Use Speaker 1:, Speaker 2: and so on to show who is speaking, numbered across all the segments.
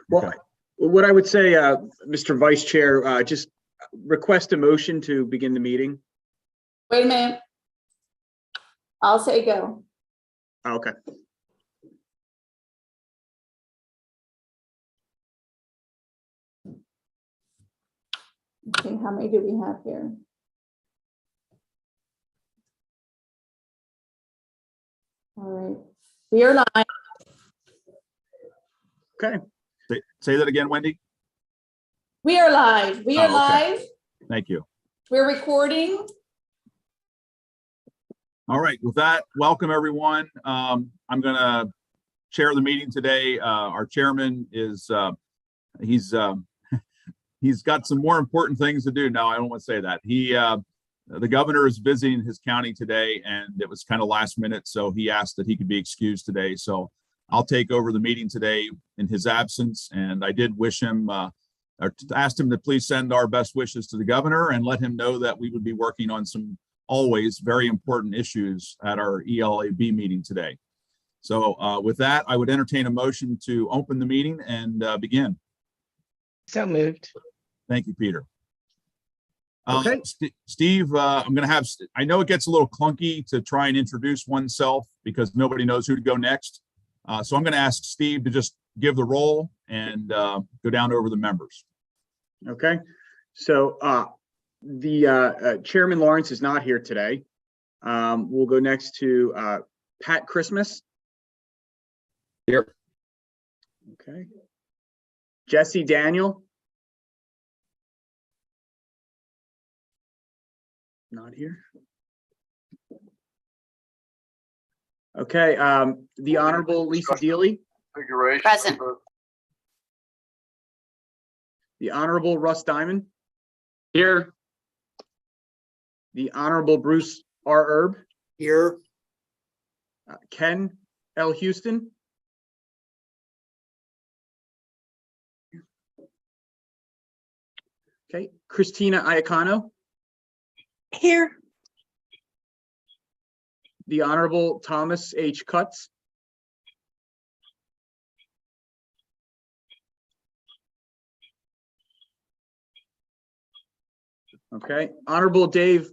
Speaker 1: Well,
Speaker 2: Okay.
Speaker 1: what I would say, Mr. Vice Chair, just request a motion to begin the meeting.
Speaker 3: Wait a minute. I'll say go.
Speaker 1: Oh, okay.
Speaker 3: Okay, how many do we have here? All right, we are live.
Speaker 1: Okay.
Speaker 2: Say that again, Wendy.
Speaker 3: We are live. We are
Speaker 2: Oh, okay.
Speaker 3: live.
Speaker 2: Thank you.
Speaker 3: We're recording.
Speaker 2: All right. With that, welcome everyone. I'm going to chair the meeting today. Our chairman is he's got some more important things to do. No, I don't want to say that. The governor is visiting his county today, and it was kind of last minute, so he asked that he could be excused today. So I'll take over the meeting today in his absence, and I did wish him or asked him to please send our best wishes to the governor and let him know that we would be working on some always very important issues at our ELAB meeting today. So with that, I would entertain a motion to open the meeting and begin.
Speaker 4: So moved.
Speaker 2: Thank you, Peter.
Speaker 1: Okay.
Speaker 2: Steve, I'm going to have, I know it gets a little clunky to try and introduce oneself because nobody knows who to go next. So I'm going to ask Steve to just give the roll and go down over the members.
Speaker 1: Okay. So the Chairman Lawrence is not here today. We'll go next to Pat Christmas.
Speaker 5: Here.
Speaker 1: Okay. Jesse Daniel. Not here. Okay. The Honorable Lisa Deely.
Speaker 6: Present.
Speaker 1: The Honorable Russ Diamond.
Speaker 5: Here.
Speaker 1: The Honorable Bruce R. Erb.
Speaker 5: Here.
Speaker 1: Ken L. Houston. Okay. Christina Iacano.
Speaker 6: Here.
Speaker 1: The Honorable Thomas H. Cutts. Okay. Honorable Dave,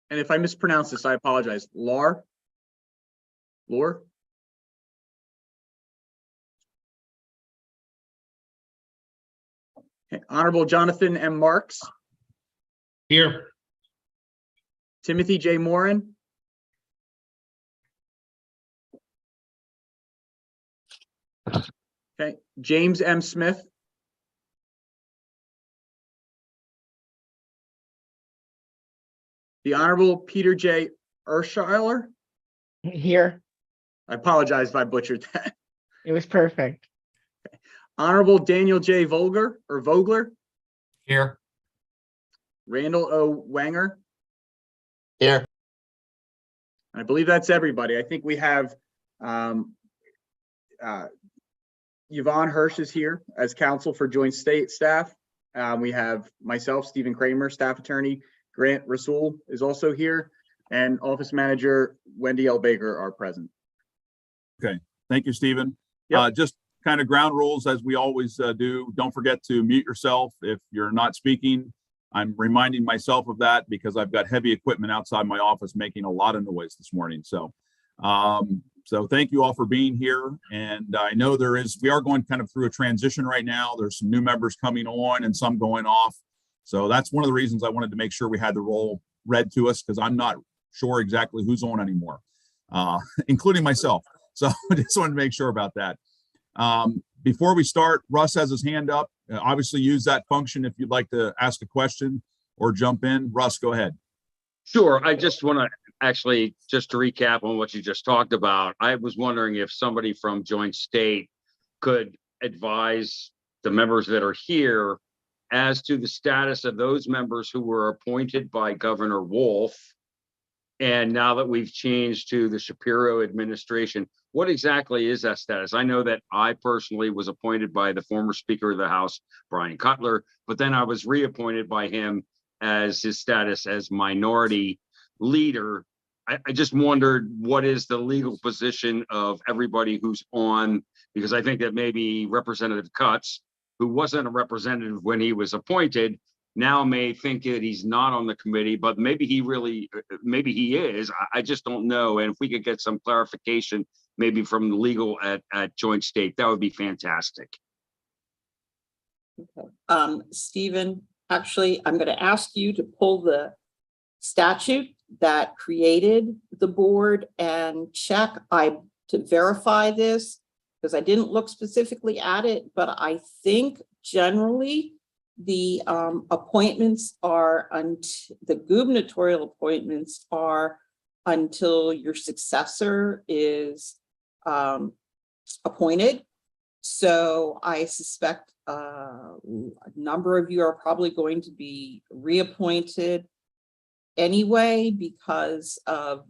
Speaker 1: and if I mispronounce this, I apologize. Lore. Okay. Honorable Jonathan M. Marks.
Speaker 5: Here.
Speaker 1: Timothy J. Moran. Okay. James M. Smith. The Honorable Peter J. Ursheiler.
Speaker 4: Here.
Speaker 1: I apologize if I butchered that.
Speaker 4: It was perfect.
Speaker 1: Honorable Daniel J. Vogler.
Speaker 5: Here.
Speaker 1: Randall O. Wanger.
Speaker 5: Here.
Speaker 1: I believe that's everybody. I think we have Yvonne Hirsch is here as counsel for joint state staff. We have myself, Stephen Kramer, staff attorney. Grant Rasul is also here, and office manager Wendy L. Baker are present.
Speaker 2: Okay. Thank you, Stephen.
Speaker 1: Yep.
Speaker 2: Just kind of ground rules as we always do. Don't forget to mute yourself if you're not speaking. I'm reminding myself of that because I've got heavy equipment outside my office making a lot of noise this morning. So thank you all for being here. And I know we are going kind of through a transition right now. There's some new members coming on and some going off. So that's one of the reasons I wanted to make sure we had the roll read to us because I'm not sure exactly who's on anymore, including myself. So I just wanted to make sure about that. Before we start, Russ has his hand up. Obviously use that function if you'd like to ask a question or jump in. Russ, go ahead.
Speaker 5: Sure. I just want to actually just to recap on what you just talked about. I was wondering if somebody from Joint State could advise the members that are here as to the status of those members who were appointed by Governor Wolf. And now that we've changed to the Shapiro administration, what exactly is that status? I know that I personally was appointed by the former Speaker of the House, Brian Cutler, but then I was reappointed by him as his status as minority leader. I just wondered what is the legal position of everybody who's on, because I think that maybe Representative Cutts who wasn't a representative when he was appointed now may think that he's not on the committee, but maybe he is. I just don't know. And if we could get some clarification, maybe from the legal at Joint State, that would be fantastic.
Speaker 7: Stephen, actually, I'm going to ask you to pull the statute that created the board and check to verify this, because I didn't look specifically at it, but I think generally the appointments are the gubernatorial appointments are until your successor is appointed. So I suspect a number of you are probably going to be reappointed anyway because the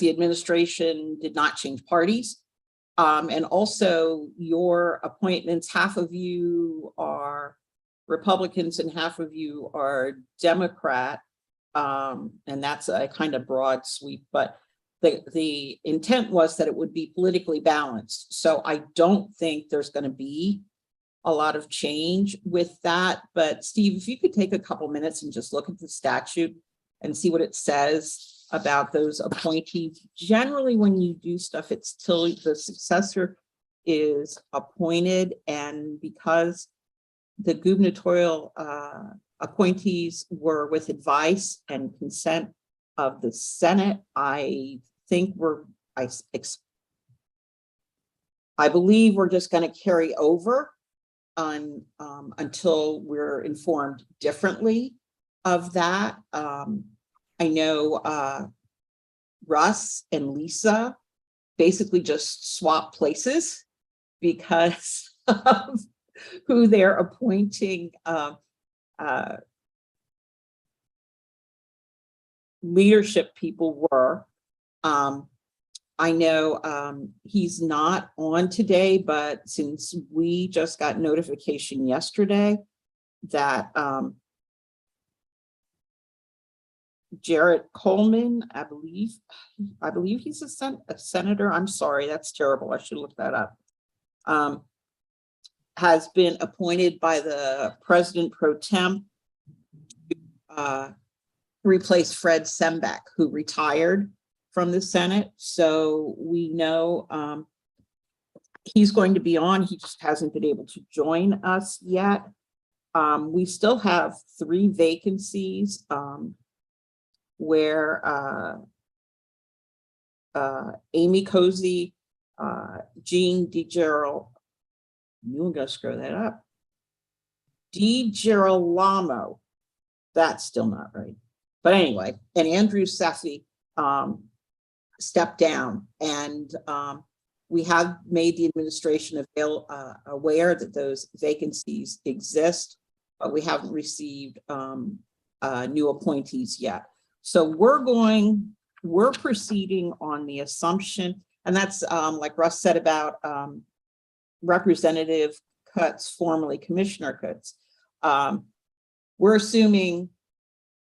Speaker 7: administration did not change parties. And also your appointments, half of you are Republicans and half of you are Democrat. And that's a kind of broad sweep, but the intent was that it would be politically balanced. So I don't think there's going to be a lot of change with that. But Steve, if you could take a couple minutes and just look at the statute and see what it says about those appointees. Generally, when you do stuff, it's till the successor is appointed. And because the gubernatorial appointees were with advice and consent of the Senate, I believe we're just going to carry over on until we're informed differently of that. I know Russ and Lisa basically just swap places because of who they're appointing leadership people were. I know he's not on today, but since we just got notification yesterday that Jarrett Coleman, I believe he's a senator. I'm sorry, that's terrible. I should look that up. Has been appointed by the president pro tem to replace Fred Sembeck, who retired from the Senate. So we know he's going to be on. He just hasn't been able to join us yet. We still have 3 vacancies where Amy Cozy, Jean DiGirolamo, I'm gonna screw that up. DiGirolamo, that's still not right. But anyway, and Andrew Seffi stepped down, and we have made the administration aware that those vacancies exist, but we haven't received new appointees yet. So we're proceeding on the assumption, and that's like Russ said about Representative Cutts, formerly Commissioner Cutts. We're assuming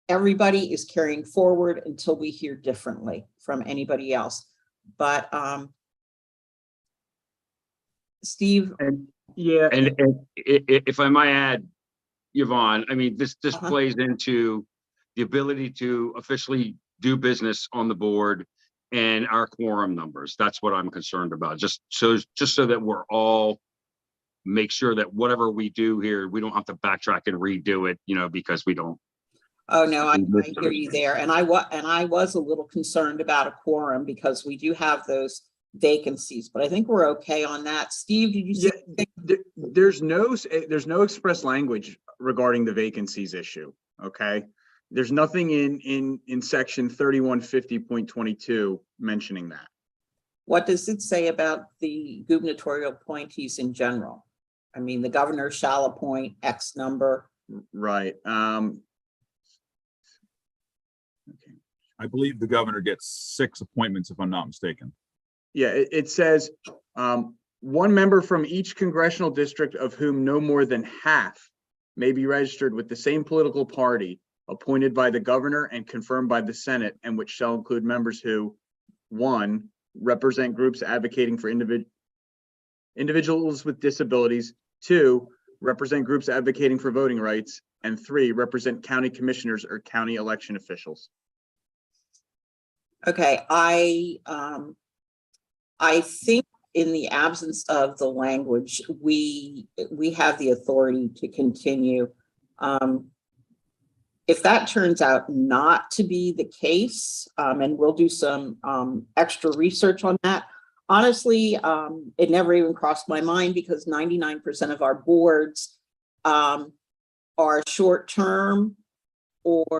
Speaker 7: everybody is carrying forward until we hear differently from anybody else. But Steve?
Speaker 1: And yeah,
Speaker 5: And if I might add, Yvonne, I mean, this plays into the ability to officially do business on the board and our quorum numbers. That's what I'm concerned about. Just so that we're all make sure that whatever we do here, we don't have to backtrack and redo it, because we don't.
Speaker 7: Oh, no, I hear you there. And I was a little concerned about a quorum because we do have those vacancies, but I think we're okay on that. Steve, did you say?
Speaker 1: There's no express language regarding the vacancies issue. Okay. There's nothing in section 3150.22 mentioning that.
Speaker 7: What does it say about the gubernatorial appointees in general? I mean, the governor shall appoint X number.
Speaker 1: Right. Okay.
Speaker 2: I believe the governor gets 6 appointments, if I'm not mistaken.
Speaker 1: Yeah, it says 1 member from each congressional district of whom no more than half may be registered with the same political party, appointed by the governor and confirmed by the Senate, and which shall include members who, 1, represent groups advocating for individuals with disabilities. 2, represent groups advocating for voting rights. And 3, represent county commissioners or county election officials.
Speaker 7: Okay, I think in the absence of the language, we have the authority to continue. If that turns out not to be the case, and we'll do some extra research on that. Honestly, it never even crossed my mind because 99% of our boards are short-term or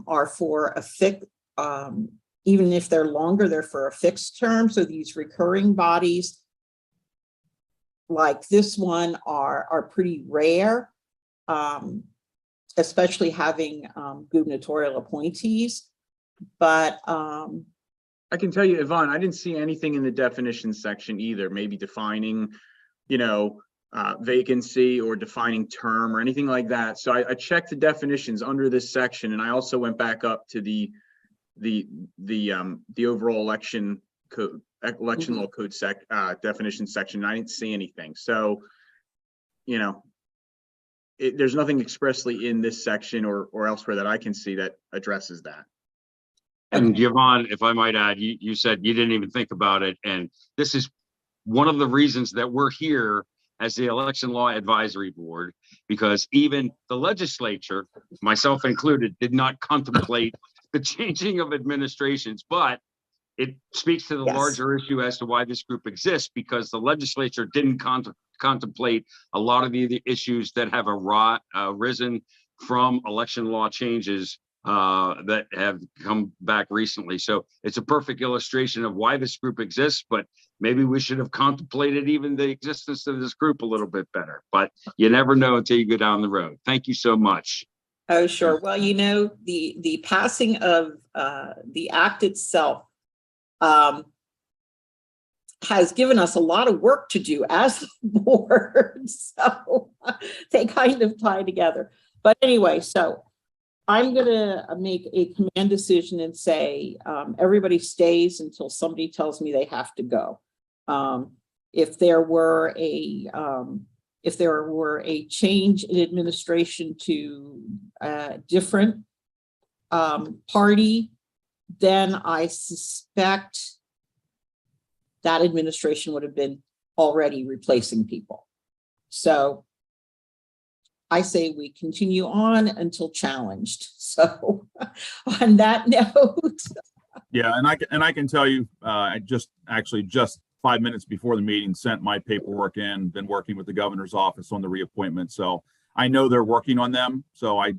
Speaker 7: are for a fixed, even if they're longer, they're for a fixed term. So these recurring bodies like this one are pretty rare, especially having gubernatorial appointees. But
Speaker 1: I can tell you, Yvonne, I didn't see anything in the definition section either, maybe defining, vacancy or defining term or anything like that. So I checked the definitions under this section, and I also went back up to the overall election code, election law code definition section. And I didn't see anything. So, there's nothing expressly in this section or elsewhere that I can see that addresses that.
Speaker 5: And Yvonne, if I might add, you said you didn't even think about it. And this is one of the reasons that we're here as the Election Law Advisory Board, because even the legislature, myself included, did not contemplate the changing of administrations, but it speaks to the
Speaker 7: Yes.
Speaker 5: larger issue as to why this group exists, because the legislature didn't contemplate a lot of the issues that have arisen from election law changes that have come back recently. So it's a perfect illustration of why this group exists, but maybe we should have contemplated even the existence of this group a little bit better, but you never know until you go down the road. Thank you so much.
Speaker 7: oh, sure. Well, the passing of the act itself has given us a lot of work to do as a board. So they kind of tie together. But anyway, so I'm going to make a command decision and say everybody stays until somebody tells me they have to go. If there were a change in administration to a different party, then I suspect that administration would have been already replacing people. So I say we continue on until challenged. So on that note.
Speaker 2: Yeah, and I can tell you, I just 5 minutes before the meeting sent my paperwork in, been working with the governor's office on the reappointment. So I know they're working on them. So I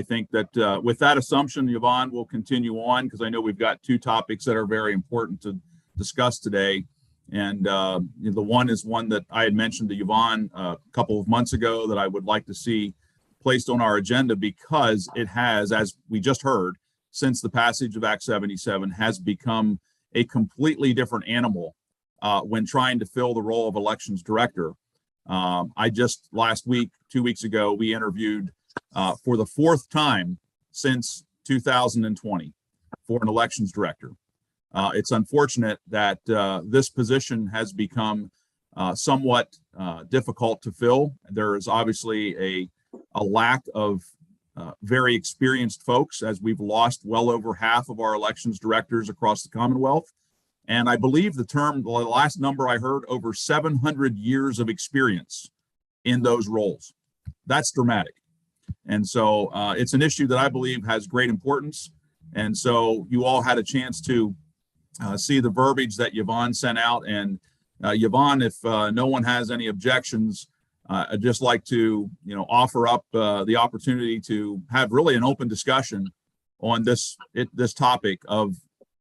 Speaker 2: think that with that assumption, Yvonne, will continue on because I know we've got 2 topics that are very important to discuss today. And the one is one that I had mentioned to Yvonne a couple of months ago that I would like to see placed on our agenda because it has, as we just heard, since the passage of Act 77, has become a completely different animal when trying to fill the role of elections director. I just last week, 2 weeks ago, we interviewed for the 4th time since 2020 for an elections director. It's unfortunate that this position has become somewhat difficult to fill. There is obviously a lack of very experienced folks, as we've lost well over half of our elections directors across the Commonwealth. And I believe the last number I heard, over 700 years of experience in those roles. That's dramatic. And so it's an issue that I believe has great importance. And so you all had a chance to see the verbiage that Yvonne sent out. And Yvonne, if no one has any objections, I'd just like to, offer up the opportunity to have really an open discussion on this topic of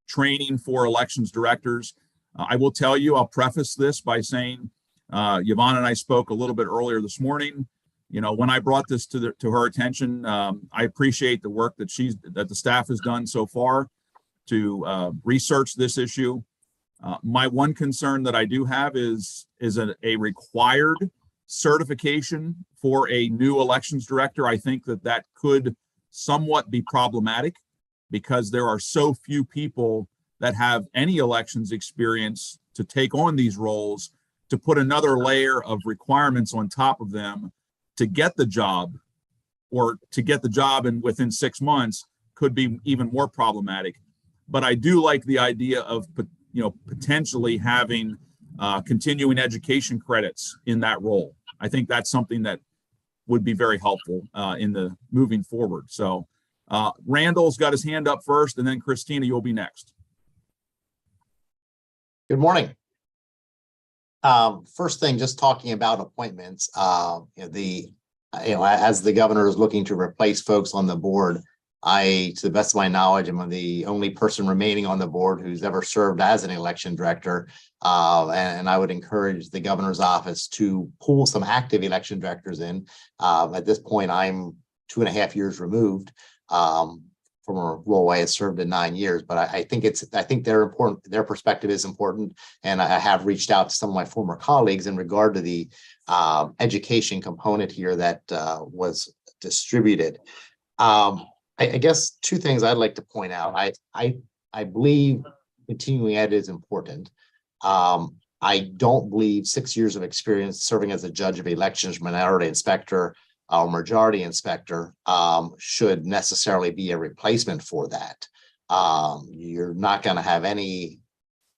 Speaker 2: training for elections directors. I will tell you, I'll preface this by saying, Yvonne and I spoke a little bit earlier this morning. When I brought this to her attention, I appreciate the work that the staff has done so far to research this issue. My one concern that I do have is a required certification for a new elections director. I think that could somewhat be problematic because there are so few people that have any elections experience to take on these roles to put another layer of requirements on top of them to get the job, or to get the job and within 6 months could be even more problematic. But I do like the idea of, potentially having continuing education credits in that role. I think that's something that would be very helpful in the moving forward. So Randall's got his hand up first, and then Christina, you'll be next.
Speaker 8: Good morning. First thing, just talking about appointments, as the governor is looking to replace folks on the board, to the best of my knowledge, I'm the only person remaining on the board who's ever served as an election director. And I would encourage the governor's office to pull some active election directors in. At this point, I'm 2.5 years removed from a role I had served in 9 years, but I think they're important. Their perspective is important. And I have reached out to some of my former colleagues in regard to the education component here that was distributed. I guess two things I'd like to point out. I believe continuing ed is important. I don't believe 6 years of experience serving as a judge of elections, minority inspector, or majority inspector should necessarily be a replacement for that. You're not going to have any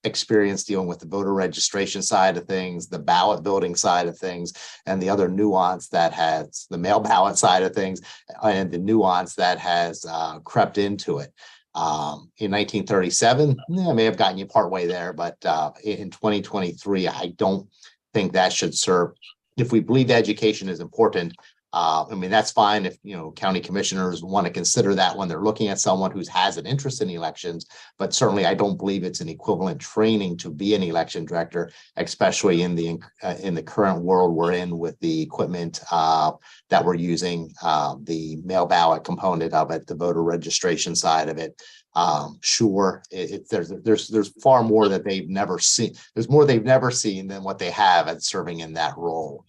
Speaker 8: experience dealing with the voter registration side of things, the ballot building side of things, and the other nuance that has the mail ballot side of things, and the nuance that has crept into it. In 1937, I may have gotten you partway there, but in 2023, I don't think that should serve. If we believe education is important, that's fine if, county commissioners want to consider that when they're looking at someone who has an interest in elections, but certainly I don't believe it's an equivalent training to be an election director, especially in the current world we're in with the equipment that we're using, the mail ballot component of it, the voter registration side of it. Sure, there's far more that they've never seen. There's more they've never seen than what they have at serving in that role.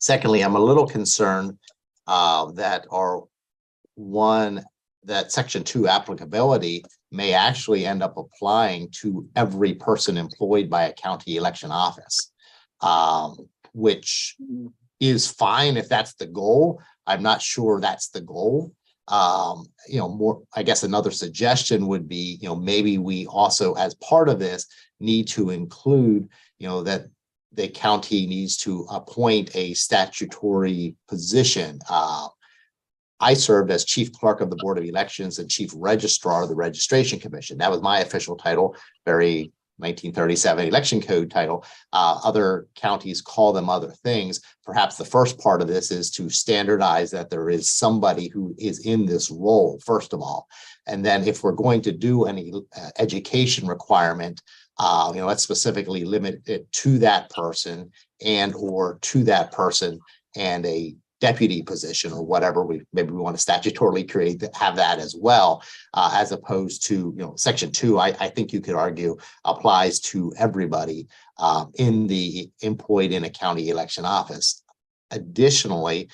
Speaker 8: Secondly, I'm a little concerned that Section 2 applicability may actually end up applying to every person employed by a county election office, which is fine if that's the goal. I'm not sure that's the goal. More, I guess another suggestion would be, maybe we also, as part of this, need to include, that the county needs to appoint a statutory position. I served as chief clerk of the Board of Elections and chief registrar of the Registration Commission. That was my official title, very 1937 election code title. Other counties call them other things. Perhaps the first part of this is to standardize that there is somebody who is in this role, first of all. And then if we're going to do any education requirement, let's specifically limit it to that person and a deputy position or whatever maybe we want to statutorily create that, have that as well, as opposed to, Section 2, I think you could argue applies to everybody employed in a county election office. Additionally,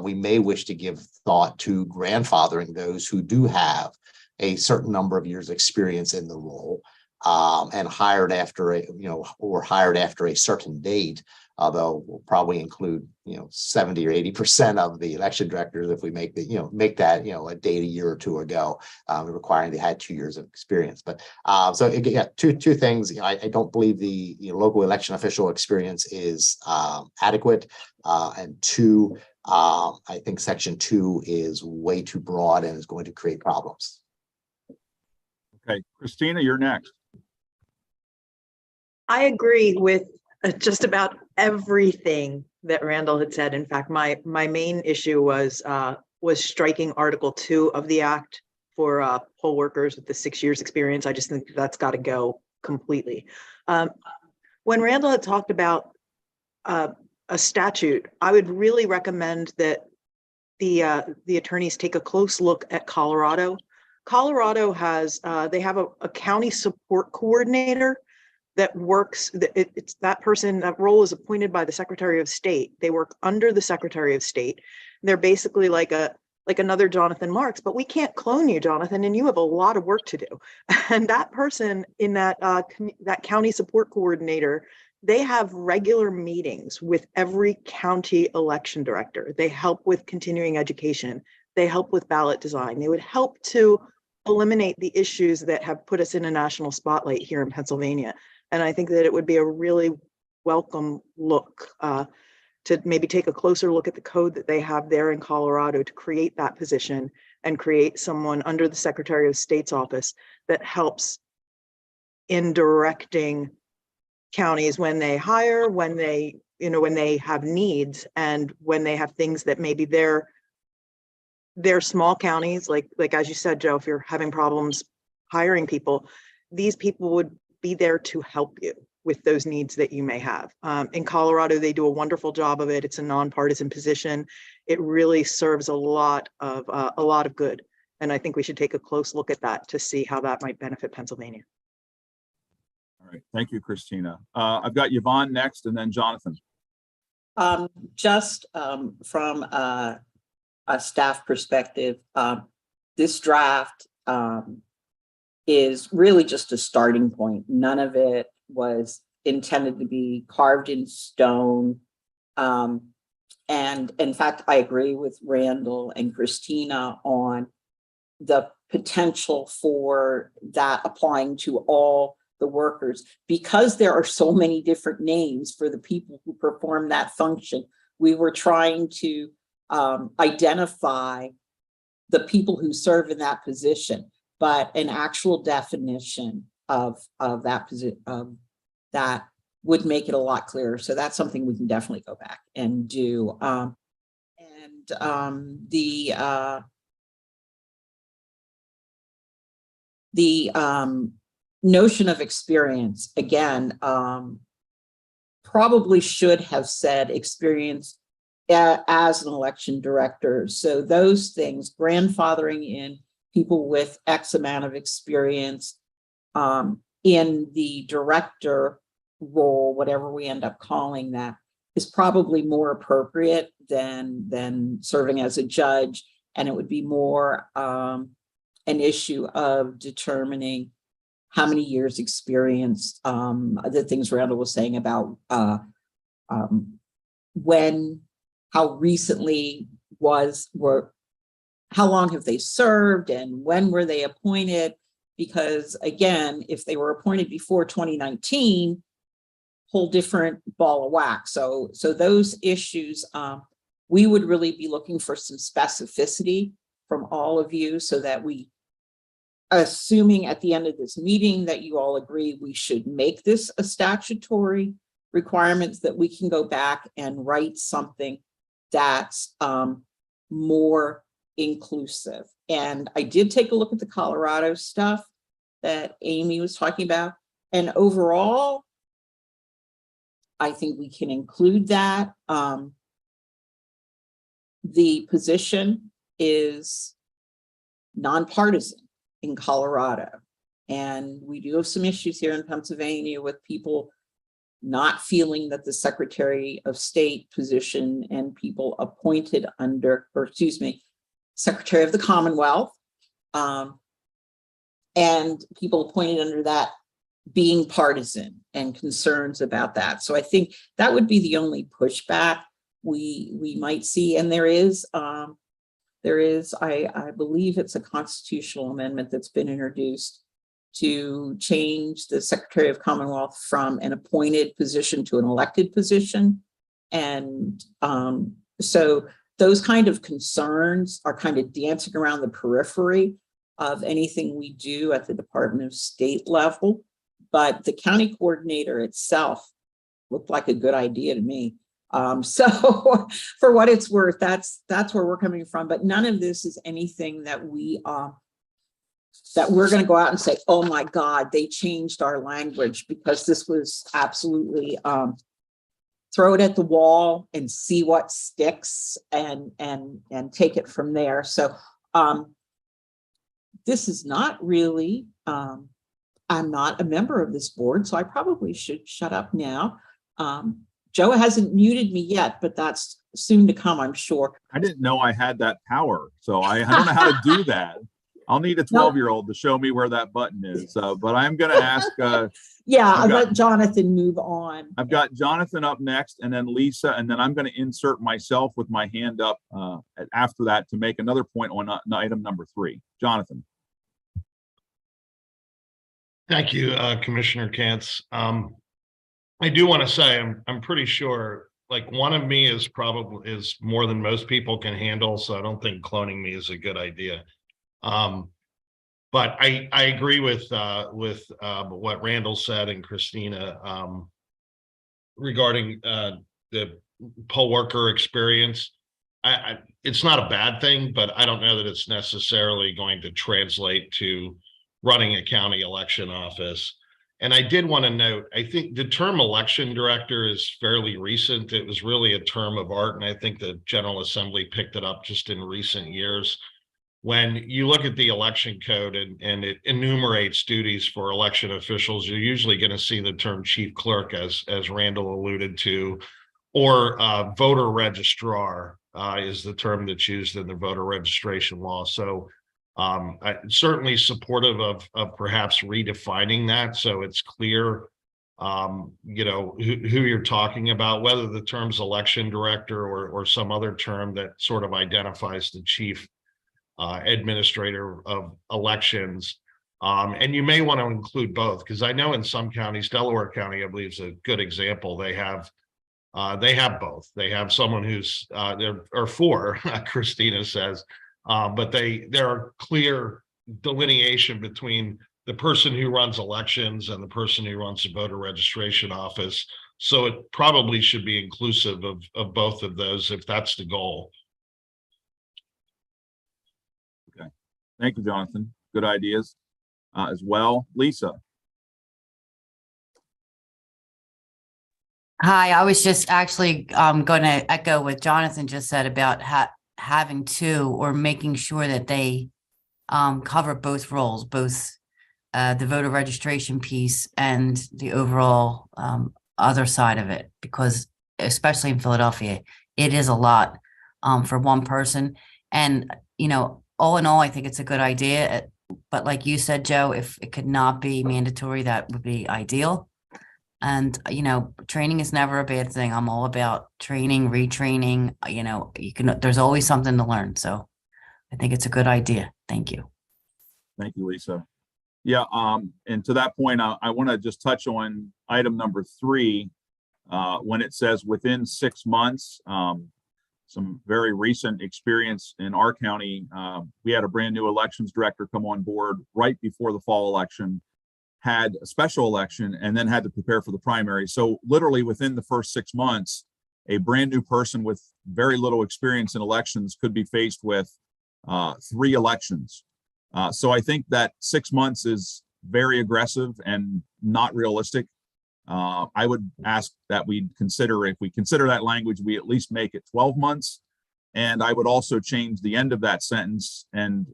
Speaker 8: we may wish to give thought to grandfathering those who do have a certain number of years experience in the role. And hired after a certain date, although we'll probably include 70 or 80% of the election directors if we make that a date a year or two ago, requiring they had 2 years of experience. But so again, two things. I don't believe the local election official experience is adequate, and two, I think Section 2 is way too broad and is going to create problems.
Speaker 2: Okay, Christina, you're next.
Speaker 9: I agree with just about everything that Randall had said. In fact, my main issue was striking Article 2 of the Act for poll workers with the 6 years experience. I just think that's got to go completely. When Randall had talked about a statute, I would really recommend that the attorneys take a close look at Colorado. Colorado has they have a county support coordinator that works. It's that person. That role is appointed by the Secretary of State. They work under the Secretary of State. They're basically like another Jonathan Marks, but we can't clone you, Jonathan, and you have a lot of work to do. And that person in that county support coordinator they have regular meetings with every county election director. They help with continuing education. They help with ballot design. They would help to eliminate the issues that have put us in a national spotlight here in Pennsylvania. And I think that it would be a really welcome look to maybe take a closer look at the code that they have there in Colorado to create that position and create someone under the Secretary of State's office that helps in directing counties when they hire, when they, when they have needs, and when they have things that maybe they're small counties, like as you said, Joe, if you're having problems hiring people, these people would be there to help you with those needs that you may have. In Colorado, they do a wonderful job of it. It's a nonpartisan position. It really serves a lot of good. And I think we should take a close look at that to see how that might benefit Pennsylvania.
Speaker 2: All right, thank you, Christina. I've got Yvonne next and then Jonathan.
Speaker 7: Just from a staff perspective, this draft is really just a starting point. None of it was intended to be carved in stone. And in fact, I agree with Randall and Christina on the potential for that applying to all the workers, because there are so many different names for the people who perform that function. We were trying to identify the people who serve in that position, but an actual definition of that position that would make it a lot clearer. So that's something we can definitely go back and do. The notion of experience, again, probably should have said experience as an election director. So those things, grandfathering in people with X amount of experience in the director role, whatever we end up calling that, is probably more appropriate than serving as a judge. And it would be more an issue of determining how many years experience, the things Randall was saying about how recently how long have they served and when were they appointed? Because again, if they were appointed before 2019, whole different ball of wax. So those issues, we would really be looking for some specificity from all of you so that we, assuming at the end of this meeting that you all agree we should make this a statutory requirement, that we can go back and write something that's more inclusive. And I did take a look at the Colorado stuff that Amy was talking about. And overall, I think we can include that. The position is nonpartisan in Colorado. And we do have some issues here in Pennsylvania with people not feeling that the Secretary of State position and people appointed under, or excuse me, Secretary of the Commonwealth, and people appointed under that being partisan and concerns about that. So I think that would be the only pushback we might see. And there is, I believe it's a constitutional amendment that's been introduced to change the Secretary of Commonwealth from an appointed position to an elected position. And so those kind of concerns are kind of dancing around the periphery of anything we do at the Department of State level. But the county coordinator itself looked like a good idea to me. So for what it's worth, that's where we're coming from. But none of this is anything that we're going to go out and say, oh my God, they changed our language, because this was absolutely throw it at the wall and see what sticks and take it from there. So this is not really, I'm not a member of this board, so I probably should shut up now. Joe hasn't muted me yet, but that's soon to come, I'm sure.
Speaker 2: I didn't know I had that power, so I don't know how to do that. I'll need a 12-year-old to show me where that button is. But I'm going to ask,
Speaker 7: Yeah,
Speaker 2: I've
Speaker 7: I'll
Speaker 2: got-
Speaker 7: let Jonathan move on.
Speaker 2: I've got Jonathan up next and then Lisa, and then I'm going to insert myself with my hand up after that to make another point on item number 3. Jonathan.
Speaker 10: Thank you, Commissioner Cantz. I do want to say I'm pretty sure like one of me is more than most people can handle, so I don't think cloning me is a good idea. But I agree with what Randall said and Christina regarding the poll worker experience. It's not a bad thing, but I don't know that it's necessarily going to translate to running a county election office. And I did want to note, I think the term election director is fairly recent. It was really a term of art, and I think the General Assembly picked it up just in recent years. When you look at the election code and it enumerates duties for election officials, you're usually going to see the term chief clerk, as Randall alluded to, or voter registrar is the term that's used in the voter registration law. So I'm certainly supportive of perhaps redefining that so it's clear, you know, who you're talking about, whether the term's election director or some other term that sort of identifies the chief administrator of elections. And you may want to include both, because I know in some counties, Delaware County, I believe, is a good example. They have both. They have someone who's there are 4, Christina says, but there are clear delineation between the person who runs elections and the person who runs the voter registration office. So it probably should be inclusive of both of those if that's the goal.
Speaker 2: Thank you, Jonathan. Good ideas as well. Lisa.
Speaker 6: Hi, I was just actually going to echo what Jonathan just said about having 2 or making sure that they cover both roles, both the voter registration piece and the overall other side of it, because especially in Philadelphia, it is a lot for one person. And, you know, all in all, I think it's a good idea. But like you said, Joe, if it could not be mandatory, that would be ideal. And, you know, training is never a bad thing. I'm all about training, retraining, you know, there's always something to learn. So I think it's a good idea. Thank you.
Speaker 2: Thank you, Lisa. Yeah, and to that point, I want to just touch on item number 3, when it says within 6 months. Some very recent experience in our county. We had a brand new elections director come on board right before the fall election, had a special election, and then had to prepare for the primary. So literally within the first 6 months, a brand new person with very little experience in elections could be faced with 3 elections. So I think that 6 months is very aggressive and not realistic. I would ask that we consider, if we consider that language, we at least make it 12 months. And I would also change the end of that sentence and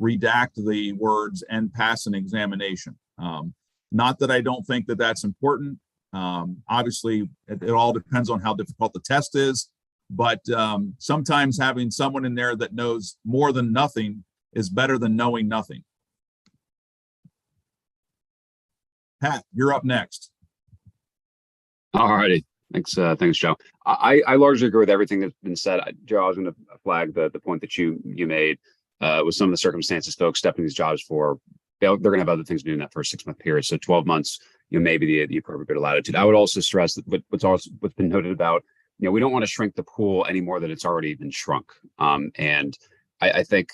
Speaker 2: redact the words "and pass an examination." Not that I don't think that that's important. Obviously, it all depends on how difficult the test is. But sometimes having someone in there that knows more than nothing is better than knowing nothing. Pat, you're up next.
Speaker 11: All righty. Thanks, Joe. I largely agree with everything that's been said. Joe, I was going to flag the point that you made with some of the circumstances folks stepping these jobs for. They're going to have other things to do in that first 6 month period. So 12 months, you know, maybe the appropriate bit of latitude. I would also stress that what's been noted about, you know, we don't want to shrink the pool any more than it's already been shrunk. And I think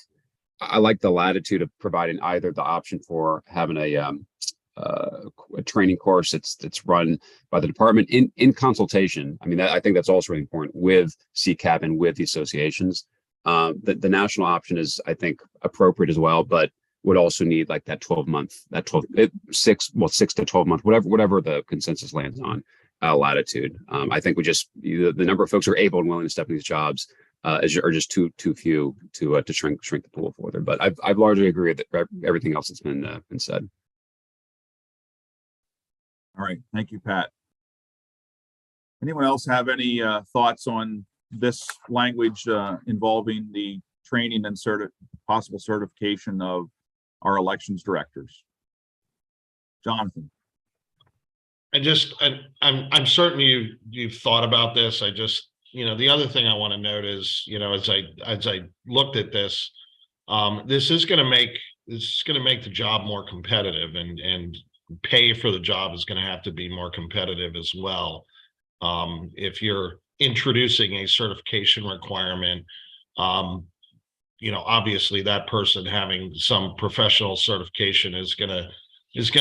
Speaker 11: I like the latitude of providing either the option for having a training course that's run by the department in consultation. I mean, I think that's also really important with CCAP and with the associations. The national option is, I think, appropriate as well, but would also need like that 6 to 12 month, whatever the consensus lands on latitude. I think the number of folks who are able and willing to step in these jobs are just too few to shrink the pool further. But I've largely agreed that everything else that's been said.
Speaker 2: All right, thank you, Pat. Anyone else have any thoughts on this language involving the training and possible certification of our elections directors. Jonathan.
Speaker 10: I'm certain you've thought about this. I just, the other thing I want to note is, as I looked at this, this is going to make the job more competitive, and pay for the job is going to have to be more competitive as well. If you're introducing a certification requirement, obviously that person having some professional certification is going to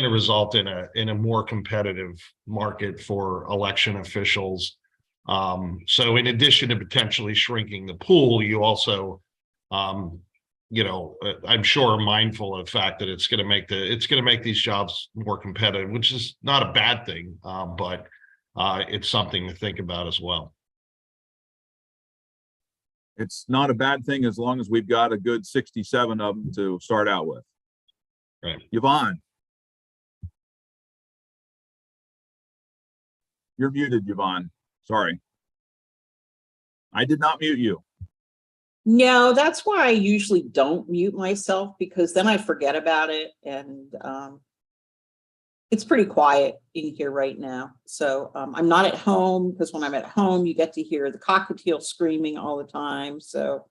Speaker 10: result in a more competitive market for election officials. So in addition to potentially shrinking the pool, you also, I'm sure mindful of the fact that it's going to make these jobs more competitive, which is not a bad thing, but it's something to think about as well.
Speaker 2: It's not a bad thing as long as we've got a good 67 of them to start out with.
Speaker 10: Right.
Speaker 2: Yvonne. You're muted, Yvonne. Sorry. I did not mute you.
Speaker 7: No, that's why I usually don't mute myself, because then I forget about it, and it's pretty quiet in here right now. So I'm not at home, because when I'm at home, you get to hear the cockatiel screaming all the time. So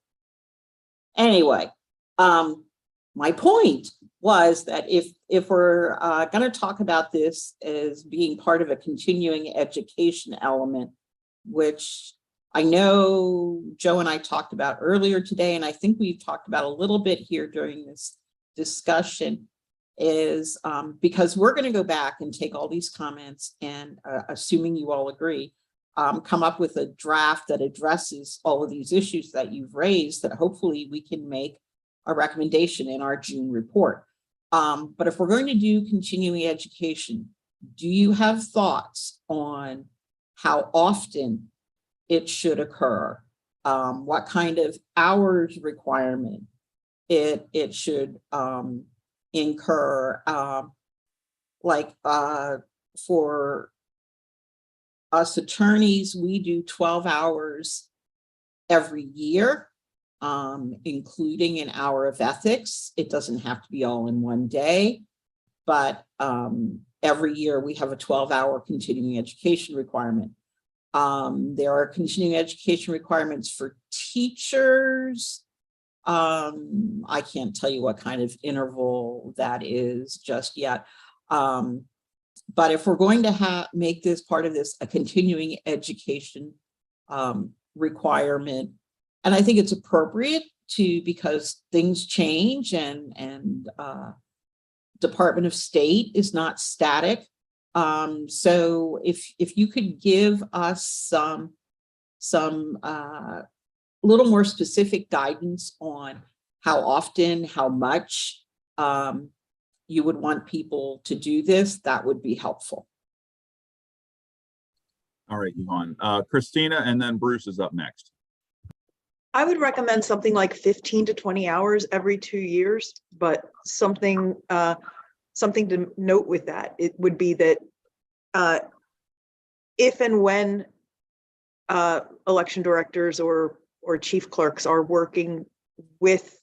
Speaker 7: anyway, my point was that if we're going to talk about this as being part of a continuing education element, which I know Joe and I talked about earlier today, and I think we've talked about a little bit here during this discussion, is because we're going to go back and take all these comments and, assuming you all agree, come up with a draft that addresses all of these issues that you've raised, that hopefully we can make a recommendation in our June report. But if we're going to do continuing education, do you have thoughts on how often it should occur? What kind of hours requirement it should incur? For us attorneys, we do 12 hours every year, including an hour of ethics. It doesn't have to be all in one day, but every year we have a 12-hour continuing education requirement. There are continuing education requirements for teachers. I can't tell you what kind of interval that is just yet. But if we're going to make this part of this a continuing education requirement, and I think it's appropriate because things change, and Department of State is not static. So if you could give us some little more specific guidance on how often, how much you would want people to do this, that would be helpful.
Speaker 2: All right, Yvonne. Christina, and then Bruce is up next.
Speaker 9: I would recommend something like 15 to 20 hours every 2 years, but something to note with that, it would be that if and when election directors or chief clerks are working with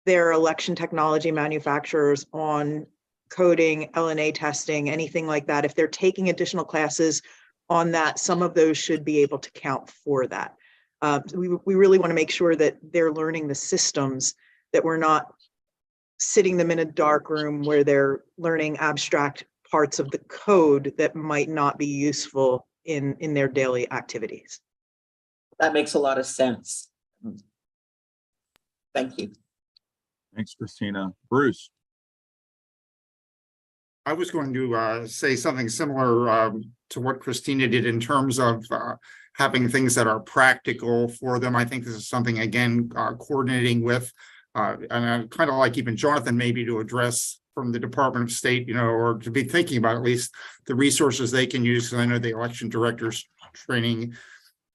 Speaker 9: their election technology manufacturers on coding, LNA testing, anything like that, if they're taking additional classes on that, some of those should be able to count for that. We really want to make sure that they're learning the systems, that we're not sitting them in a dark room where they're learning abstract parts of the code that might not be useful in their daily activities.
Speaker 7: That makes a lot of sense. Thank you.
Speaker 2: Thanks, Christina. Bruce.
Speaker 12: I was going to say something similar to what Christina did in terms of having things that are practical for them. I think this is something, again, coordinating with, and I'd kind of like even Jonathan maybe to address from the Department of State, or to be thinking about at least the resources they can use. I know the election directors training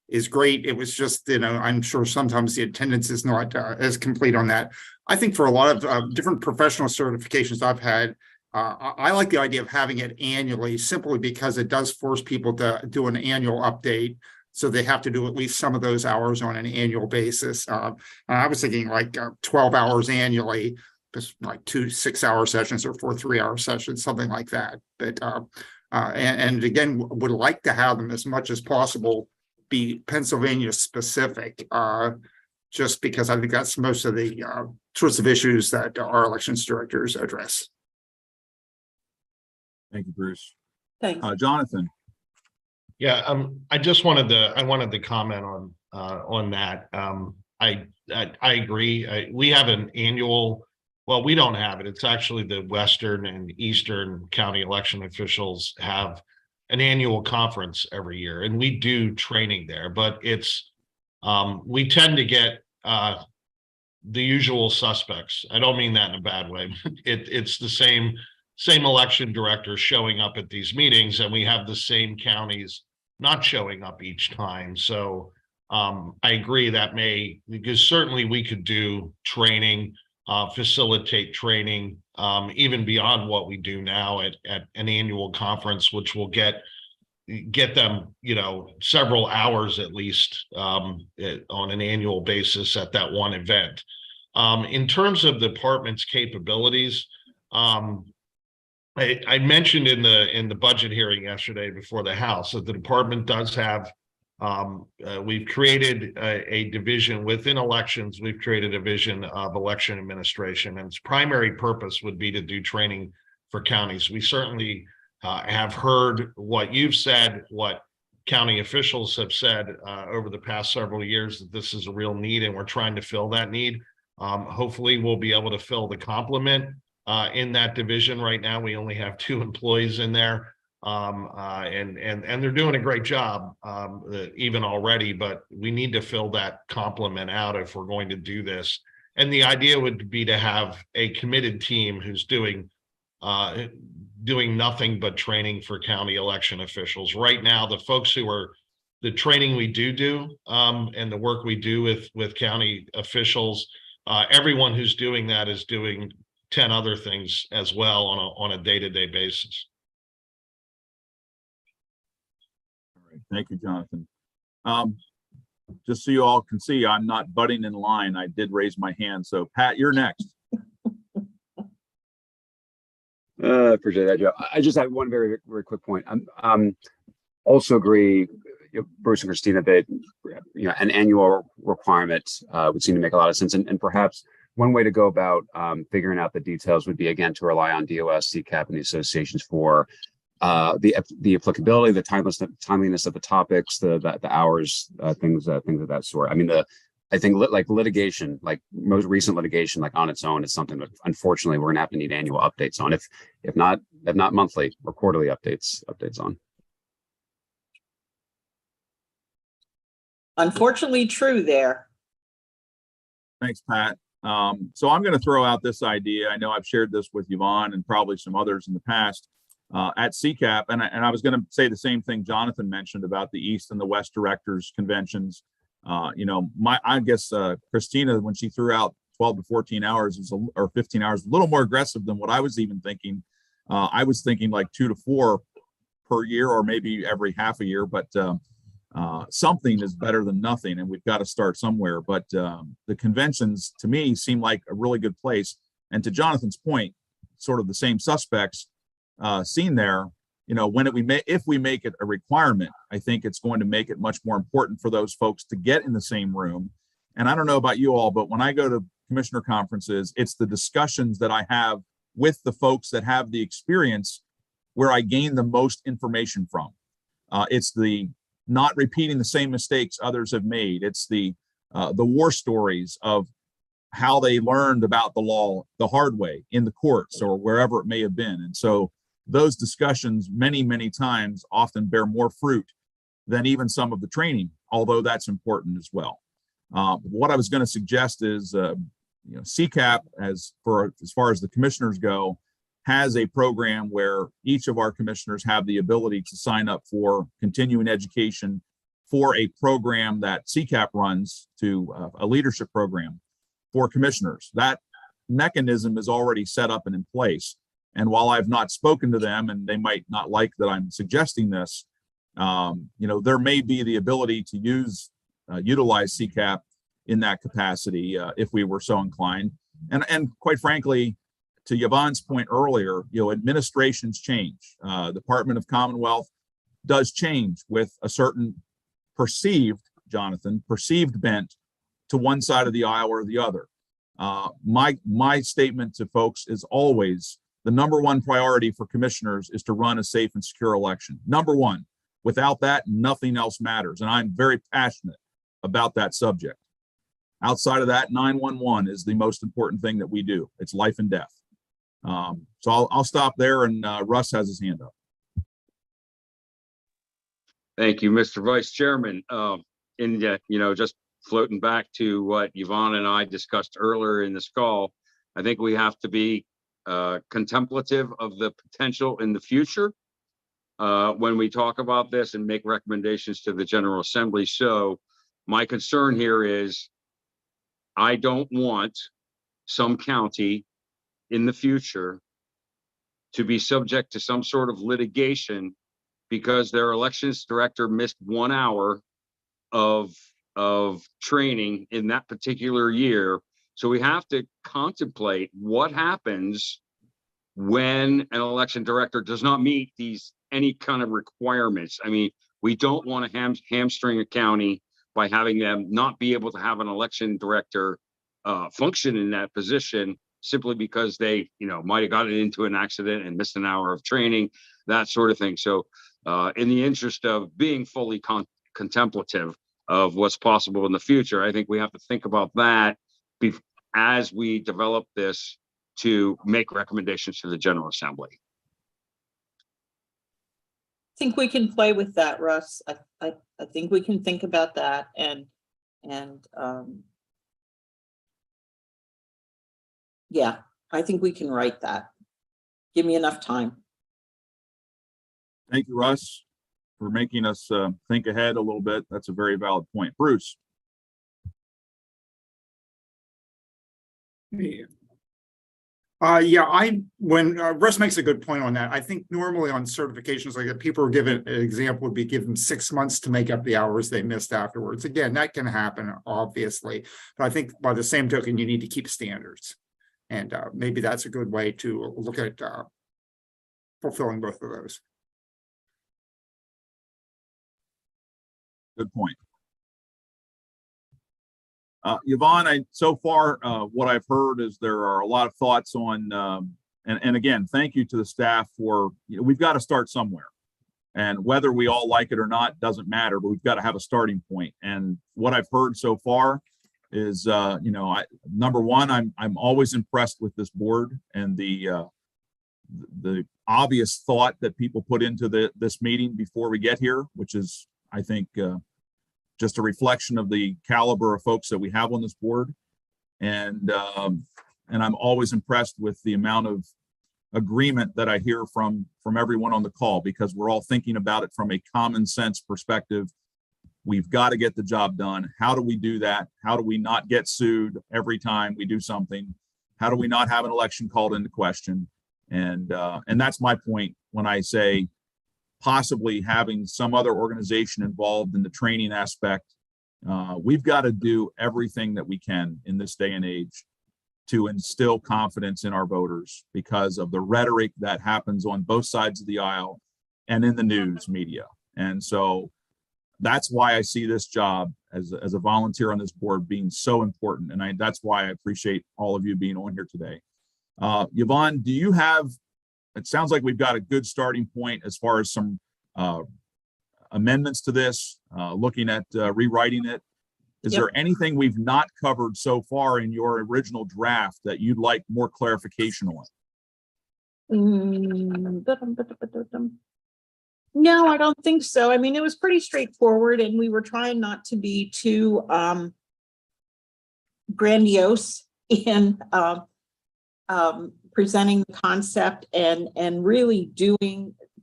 Speaker 12: is great. It was just, I'm sure sometimes the attendance is not as complete on that. I think for a lot of different professional certifications I've had, I like the idea of having it annually, simply because it does force people to do an annual update. So they have to do at least some of those hours on an annual basis. And I was thinking like 12 hours annually, just like 2 6-hour sessions or 4 3-hour sessions, something like that. But and again, would like to have them as much as possible be Pennsylvania specific, just because I think that's most of the sorts of issues that our elections directors address.
Speaker 2: Thank you, Bruce.
Speaker 7: Thanks.
Speaker 2: Jonathan.
Speaker 10: Yeah, I wanted to comment on that. I agree. We have an annual, well, we don't have it. It's actually the Western and Eastern county election officials have an annual conference every year, and we do training there, but it's we tend to get the usual suspects. I don't mean that in a bad way. It's the same election directors showing up at these meetings, and we have the same counties not showing up each time. So I agree that because certainly we could do training, facilitate training, even beyond what we do now at an annual conference, which will get them, several hours at least on an annual basis at that one event. In terms of the department's capabilities, I mentioned in the budget hearing yesterday before the House that the department does have, we've created a division within elections. We've created a division of election administration, and its primary purpose would be to do training for counties. We certainly have heard what you've said, what county officials have said over the past several years, that this is a real need, and we're trying to fill that need. Hopefully we'll be able to fill the complement in that division. Right now, we only have 2 employees in there, and they're doing a great job even already, but we need to fill that complement out if we're going to do this. And the idea would be to have a committed team who's doing nothing but training for county election officials. Right now, the folks who are the training we do and the work we do with county officials, everyone who's doing that is doing 10 other things as well on a day-to-day basis.
Speaker 2: All right. Thank you, Jonathan. Just so you all can see, I'm not butting in line. I did raise my hand. So Pat, you're next.
Speaker 11: Appreciate that, Joe. I just have one very, very quick point. Also agree, Bruce and Christina, that an annual requirement would seem to make a lot of sense, and perhaps one way to go about figuring out the details would be, again, to rely on DOS, CCAP, and the associations for the applicability, the timeliness of the topics, the hours, things of that sort. I mean, I think like litigation, like most recent litigation, like on its own, is something that unfortunately we're gonna have to need annual updates on, if not monthly or quarterly updates on.
Speaker 7: Unfortunately, true there.
Speaker 2: Thanks, Pat. So I'm going to throw out this idea. I know I've shared this with Yvonne and probably some others in the past at CCAP, and I was going to say the same thing Jonathan mentioned about the East and the West directors conventions. I guess Christina, when she threw out 12 to 14 hours or 15 hours, a little more aggressive than what I was even thinking. I was thinking like 2 to 4 per year, or maybe every half a year, but something is better than nothing, and we've got to start somewhere. But the conventions, to me, seem like a really good place. And to Jonathan's point, sort of the same suspects seen there. If we make it a requirement, I think it's going to make it much more important for those folks to get in the same room. And I don't know about you all, but when I go to commissioner conferences, it's the discussions that I have with the folks that have the experience where I gain the most information from. It's the not repeating the same mistakes others have made. It's the war stories of how they learned about the law the hard way in the courts or wherever it may have been. And so those discussions many, many times often bear more fruit than even some of the training, although that's important as well. What I was going to suggest is, CCAP, as far as the commissioners go, has a program where each of our commissioners have the ability to sign up for continuing education for a program that CCAP runs, to a leadership program for commissioners. That mechanism is already set up and in place. And while I've not spoken to them, and they might not like that I'm suggesting this, There may be the ability to utilize CCAP in that capacity if we were so inclined. And quite frankly, to Yvonne's point earlier, administrations change. Department of Commonwealth does change with a certain perceived bent to one side of the aisle or the other. My statement to folks is always the number one priority for commissioners is to run a safe and secure election. Number one. Without that, nothing else matters. And I'm very passionate about that subject. Outside of that, 911 is the most important thing that we do. It's life and death. So I'll stop there, and Russ has his hand up.
Speaker 5: Thank you, Mr. Vice Chairman. Just floating back to what Yvonne and I discussed earlier in this call, I think we have to be contemplative of the potential in the future when we talk about this and make recommendations to the General Assembly. So my concern here is I don't want some county in the future to be subject to some sort of litigation because their elections director missed 1 hour of training in that particular year. So we have to contemplate what happens when an election director does not meet any kind of requirements. I mean, we don't want to hamstring a county by having them not be able to have an election director function in that position simply because they, might have gotten into an accident and missed an hour of training, that sort of thing. So in the interest of being fully contemplative of what's possible in the future, I think we have to think about that as we develop this to make recommendations to the General Assembly.
Speaker 7: I think we can play with that, Russ. I think we can think about that and yeah, I think we can write that. Give me enough time.
Speaker 2: Thank you, Russ, for making us think ahead a little bit. That's a very valid point. Bruce.
Speaker 12: When Russ makes a good point on that, I think normally on certifications like that, people are given an example would be given 6 months to make up the hours they missed afterwards. Again, that can happen, obviously, but I think by the same token, you need to keep standards. And maybe that's a good way to look at fulfilling both of those.
Speaker 2: Good point. Yvonne, so far, what I've heard is there are a lot of thoughts on, and again, thank you to the staff for, we've got to start somewhere. And whether we all like it or not doesn't matter, but we've got to have a starting point. And what I've heard so far is, number one, I'm always impressed with this board and the obvious thought that people put into this meeting before we get here, which is, I think, just a reflection of the caliber of folks that we have on this board. And I'm always impressed with the amount of agreement that I hear from everyone on the call, because we're all thinking about it from a common sense perspective. We've got to get the job done. How do we do that? How do we not get sued every time we do something? How do we not have an election called into question? And that's my point when I say possibly having some other organization involved in the training aspect. We've got to do everything that we can in this day and age to instill confidence in our voters because of the rhetoric that happens on both sides of the aisle and in the news media. And so that's why I see this job as a volunteer on this board being so important. And that's why I appreciate all of you being on here today. Yvonne, do you have, it sounds like we've got a good starting point as far as some amendments to this, looking at rewriting it. Is there anything we've not covered so far in your original draft that you'd like more clarification on?
Speaker 7: No, I don't think so. I mean, it was pretty straightforward and we were trying not to be too grandiose in presenting the concept and really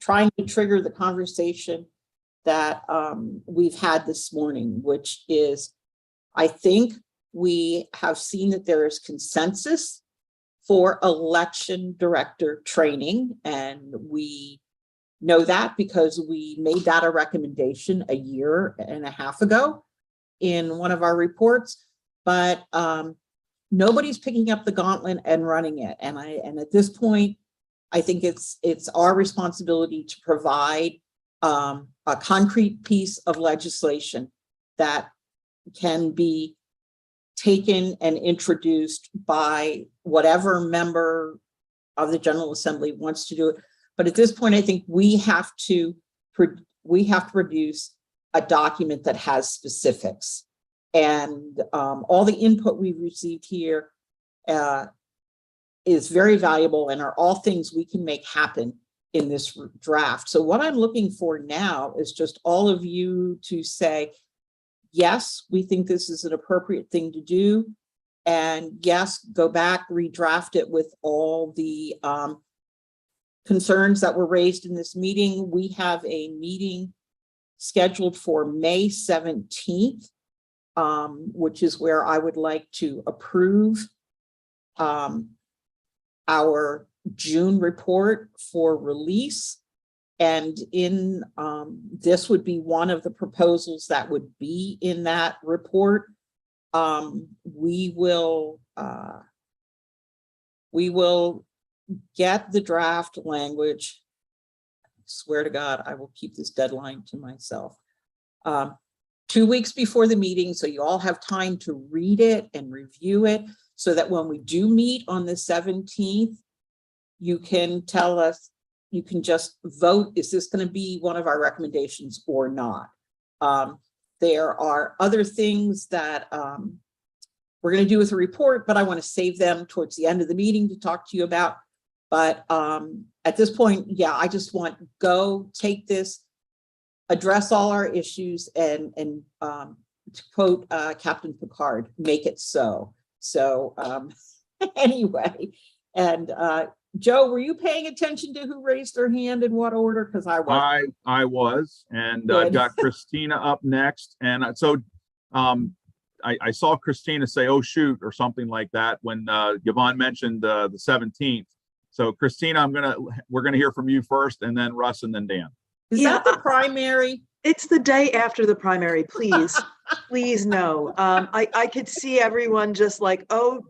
Speaker 7: trying to trigger the conversation that we've had this morning, which is, I think we have seen that there is consensus for election director training, and we know that because we made that a recommendation a year and a half ago in one of our reports, but nobody's picking up the gauntlet and running it. And at this point, I think it's our responsibility to provide a concrete piece of legislation that can be taken and introduced by whatever member of the General Assembly wants to do it. But at this point, I think we have to produce a document that has specifics. And all the input we've received here is very valuable and are all things we can make happen in this draft. So what I'm looking for now is just all of you to say, yes, we think this is an appropriate thing to do. And yes, go back, redraft it with all the concerns that were raised in this meeting. We have a meeting scheduled for May 17th, which is where I would like to approve our June report for release. And in this would be one of the proposals that would be in that report. We will get the draft language. I swear to God, I will keep this deadline to myself. 2 weeks before the meeting, so you all have time to read it and review it, so that when we do meet on the 17th, you can tell us, you can just vote, is this going to be one of our recommendations or not? There are other things that we're going to do with the report, but I want to save them towards the end of the meeting to talk to you about. But at this point, yeah, I just want go take this, address all our issues, and to quote Captain Picard, make it so. So anyway, and Joe, were you paying attention to who raised their hand in what order? Because I was.
Speaker 2: I was, and
Speaker 7: Good.
Speaker 2: I've got Christina up next. And so I saw Christina say, "Oh shoot," or something like that when Yvonne mentioned the 17th. So Christina, we're gonna hear from you first, and then Russ, and then Dan.
Speaker 7: Is that the primary?
Speaker 9: It's the day after the primary, please. Please no. I could see everyone just like, oh,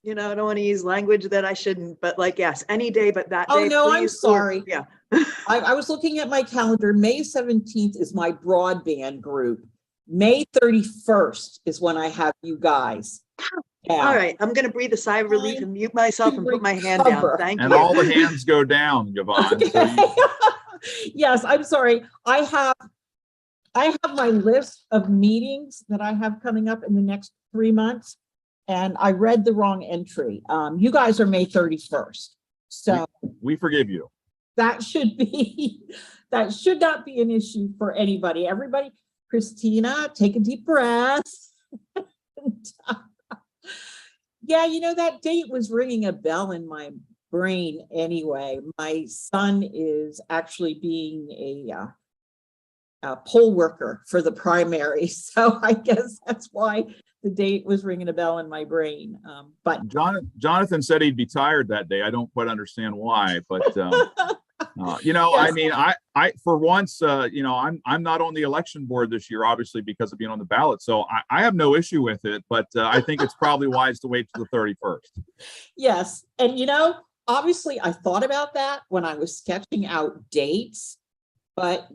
Speaker 9: I don't want to use language that I shouldn't, but like, yes, any day but that day.
Speaker 7: Oh, no, I'm
Speaker 9: please,
Speaker 7: sorry.
Speaker 9: yeah.
Speaker 7: I was looking at my calendar. May 17th is my broadband group. May 31st is when I have you guys. down.
Speaker 9: All right, I'm gonna breathe a sigh of relief and mute myself and put my hand down.
Speaker 7: Recover.
Speaker 9: Thank
Speaker 2: And
Speaker 9: you.
Speaker 2: all the hands go down, Yvonne. So
Speaker 7: Okay. Yes, I'm sorry. I have my list of meetings that I have coming up in the next 3 months, and I read the wrong entry. You guys are May 31st. So
Speaker 2: we forgive you.
Speaker 7: that should not be an issue for anybody. Everybody, Christina, take a deep breath. Yeah, that date was ringing a bell in my brain anyway. My son is actually being a poll worker for the primary. So I guess that's why the date was ringing a bell in my brain. But
Speaker 2: Jonathan said he'd be tired that day. I don't quite understand why, but I
Speaker 7: Yes.
Speaker 2: mean, I for once, I'm not on the election board this year, obviously because of being on the ballot. So I have no issue with it, but I think it's probably wise to wait till the 31st.
Speaker 7: yes, and obviously I thought about that when I was sketching out dates, but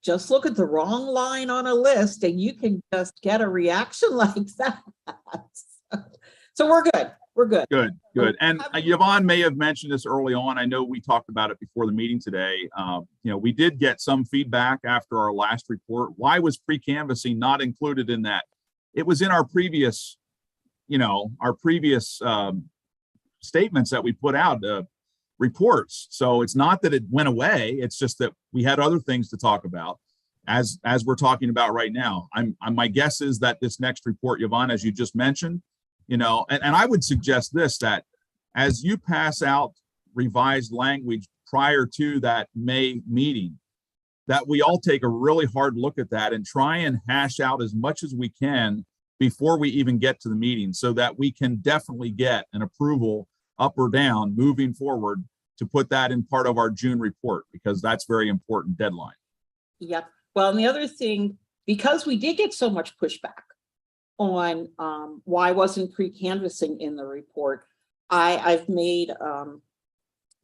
Speaker 7: just look at the wrong line on a list and you can just get a reaction like that. So we're good. We're good.
Speaker 2: Good. And Yvonne may have mentioned this early on. I know we talked about it before the meeting today. We did get some feedback after our last report. Why was pre-canvassing not included in that? It was in our previous statements that we put out, reports. So it's not that it went away. It's just that we had other things to talk about as we're talking about right now. My guess is that this next report, Yvonne, as you just mentioned, and I would suggest this, that as you pass out revised language prior to that May meeting, that we all take a really hard look at that and try and hash out as much as we can before we even get to the meeting, so that we can definitely get an approval up or down moving forward to put that in part of our June report, because that's very important deadline.
Speaker 7: Yep. Well, and the other thing, because we did get so much pushback on why wasn't pre-canvassing in the report, I've made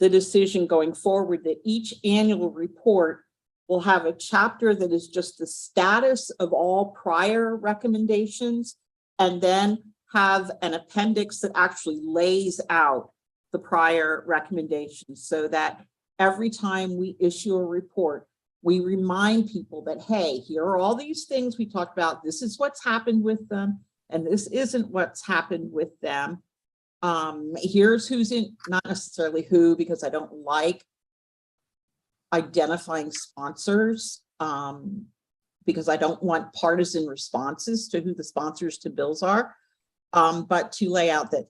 Speaker 7: the decision going forward that each annual report will have a chapter that is just the status of all prior recommendations, and then have an appendix that actually lays out the prior recommendations, so that every time we issue a report, we remind people that, hey, here are all these things we talked about. This is what's happened with them, and this isn't what's happened with them. Here's who's in, not necessarily who, because I don't like identifying sponsors, because I don't want partisan responses to who the sponsors to bills are, but to lay out that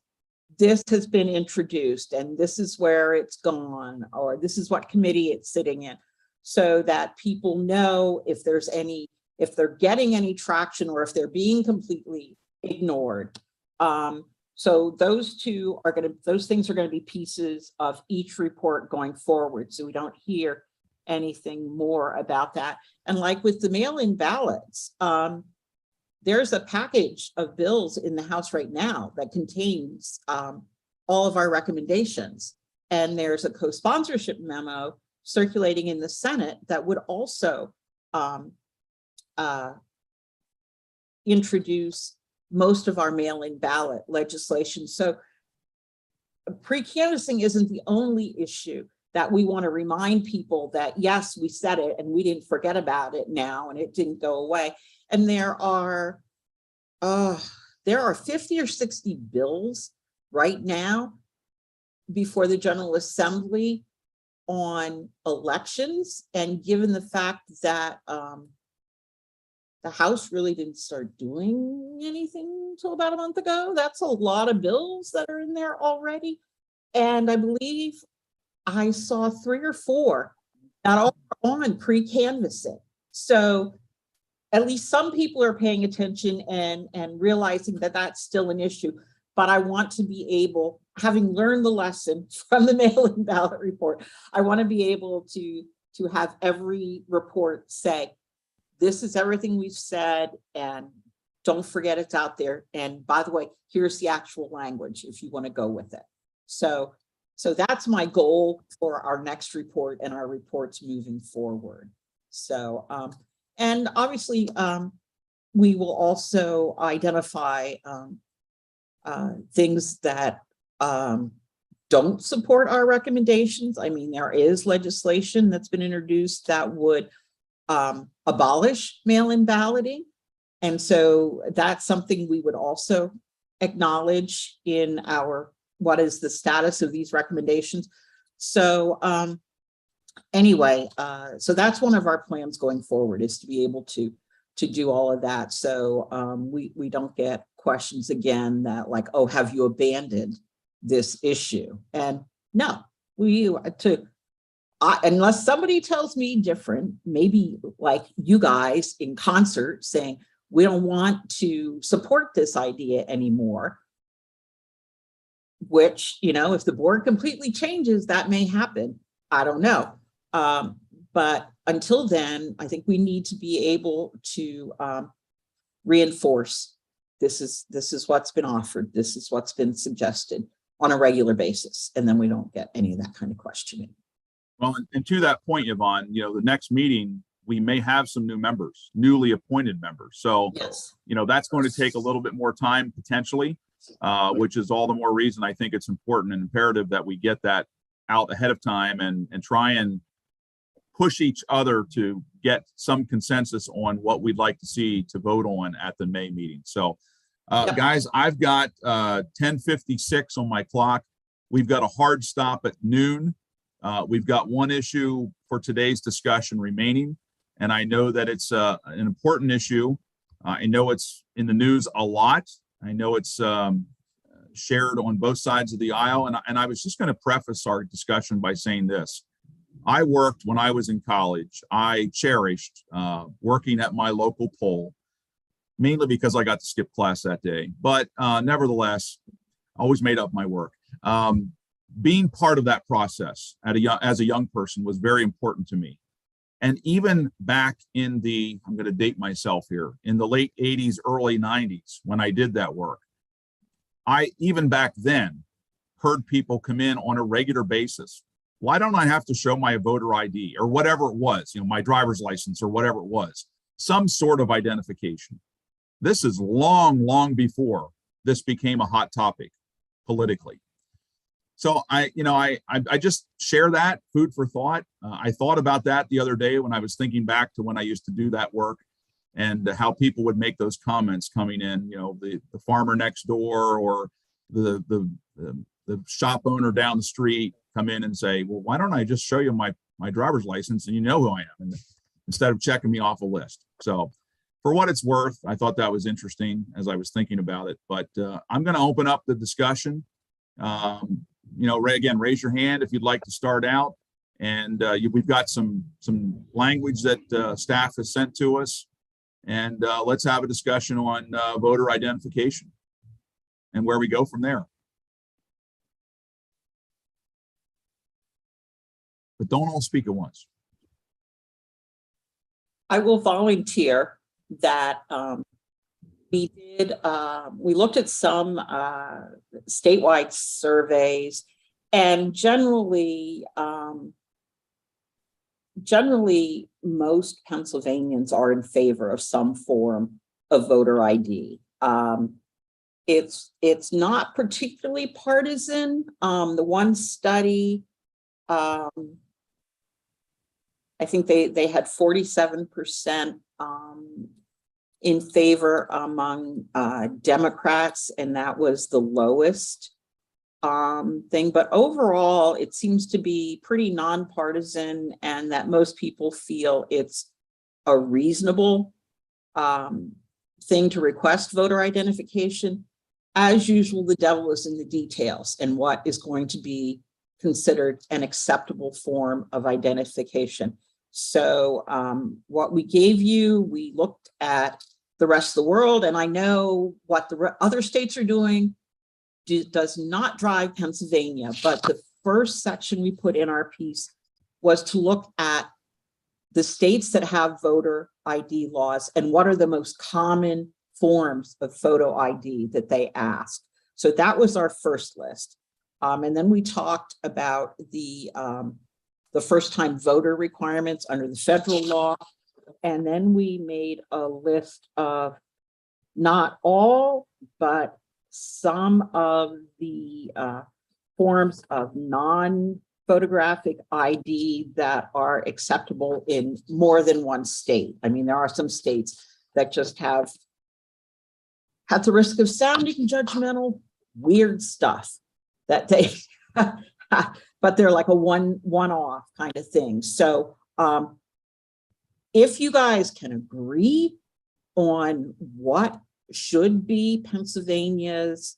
Speaker 7: this has been introduced and this is where it's gone, or this is what committee it's sitting in, so that people know if there's any, if they're getting any traction or if they're being completely ignored. So those two are going to, those things are going to be pieces of each report going forward, so we don't hear anything more about that. And like with the mail-in ballots, there's a package of bills in the House right now that contains all of our recommendations. And there's a co-sponsorship memo circulating in the Senate that would also introduce most of our mail-in ballot legislation. So pre-canvassing isn't the only issue that we want to remind people that, yes, we said it and we didn't forget about it now and it didn't go away. And there are 50 or 60 bills right now before the General Assembly on elections. And given the fact that the House really didn't start doing anything until about a month ago, that's a lot of bills that are in there already. And I believe I saw 3 or 4 that all are on pre-canvassing. So at least some people are paying attention and realizing that that's still an issue. But I want to be able, having learned the lesson from the mail-in ballot report, I want to be able to have every report say, this is everything we've said, and don't forget it's out there. And by the way, here's the actual language if you want to go with it. So that's my goal for our next report and our reports moving forward. So, and obviously, we will also identify things that don't support our recommendations. I mean, there is legislation that's been introduced that would abolish mail-in balloting. And so that's something we would also acknowledge in our, what is the status of these recommendations. So anyway, so that's one of our plans going forward, is to be able to do all of that. So we don't get questions again that like, oh, have you abandoned this issue? And no, unless somebody tells me different, maybe like you guys in concert saying, we don't want to support this idea anymore, which, you know, if the board completely changes, that may happen. I don't know. But until then, I think we need to be able to reinforce this is what's been offered. This is what's been suggested on a regular basis. And then we don't get any of that kind of questioning.
Speaker 2: Well, and to that point, Yvonne, you know, the next meeting, we may have some new members, newly appointed members. So,
Speaker 7: yes,
Speaker 2: you know, that's going to take a little bit more time potentially, which is all the more reason I think it's important and imperative that we get that out ahead of time and try and push each other to get some consensus on what we'd like to see to vote on at the May meeting. So,
Speaker 7: Yep.
Speaker 2: Guys, I've got 10:56 on my clock. We've got a hard stop at noon. We've got one issue for today's discussion remaining, and I know that it's an important issue. I know it's in the news a lot. I know it's shared on both sides of the aisle, and I was just going to preface our discussion by saying this. I worked when I was in college. I cherished working at my local poll, mainly because I got to skip class that day. But nevertheless, always made up my work. being part of that process as a young person was very important to me. And even back in I'm going to date myself here, in the late 80s, early 90s, when I did that work, I even back then heard people come in on a regular basis. Why don't I have to show my voter ID or whatever it was, my driver's license or whatever it was, some sort of identification. This is long, long before this became a hot topic politically. So I just share that food for thought. I thought about that the other day when I was thinking back to when I used to do that work and how people would make those comments coming in, the farmer next door or the shop owner down the street come in and say, well, why don't I just show you my driver's license and you know who I am, and instead of checking me off a list. So for what it's worth, I thought that was interesting as I was thinking about it, but I'm going to open up the discussion. Again, raise your hand if you'd like to start out. And we've got some language that staff has sent to us. And let's have a discussion on voter identification and where we go from there. But don't all speak at once.
Speaker 7: I will volunteer that we looked at some statewide surveys, and generally most Pennsylvanians are in favor of some form of voter ID. It's not particularly partisan. The one study, I think they had 47% in favor among Democrats, and that was the lowest thing. But overall, it seems to be pretty nonpartisan, and that most people feel it's a reasonable thing to request voter identification. As usual, the devil is in the details and what is going to be considered an acceptable form of identification. So what we gave you, we looked at the rest of the world, and I know what the other states are doing does not drive Pennsylvania, but the first section we put in our piece was to look at the states that have voter ID laws and what are the most common forms of photo ID that they ask. So that was our first list. And then we talked about the first-time voter requirements under the federal law. And then we made a list of not all, but some of the forms of non-photographic ID that are acceptable in more than one state. I mean, there are some states that just have, at the risk of sounding judgmental, weird stuff that they, but they're like a one-off kind of thing. So if you guys can agree on what should be Pennsylvania's,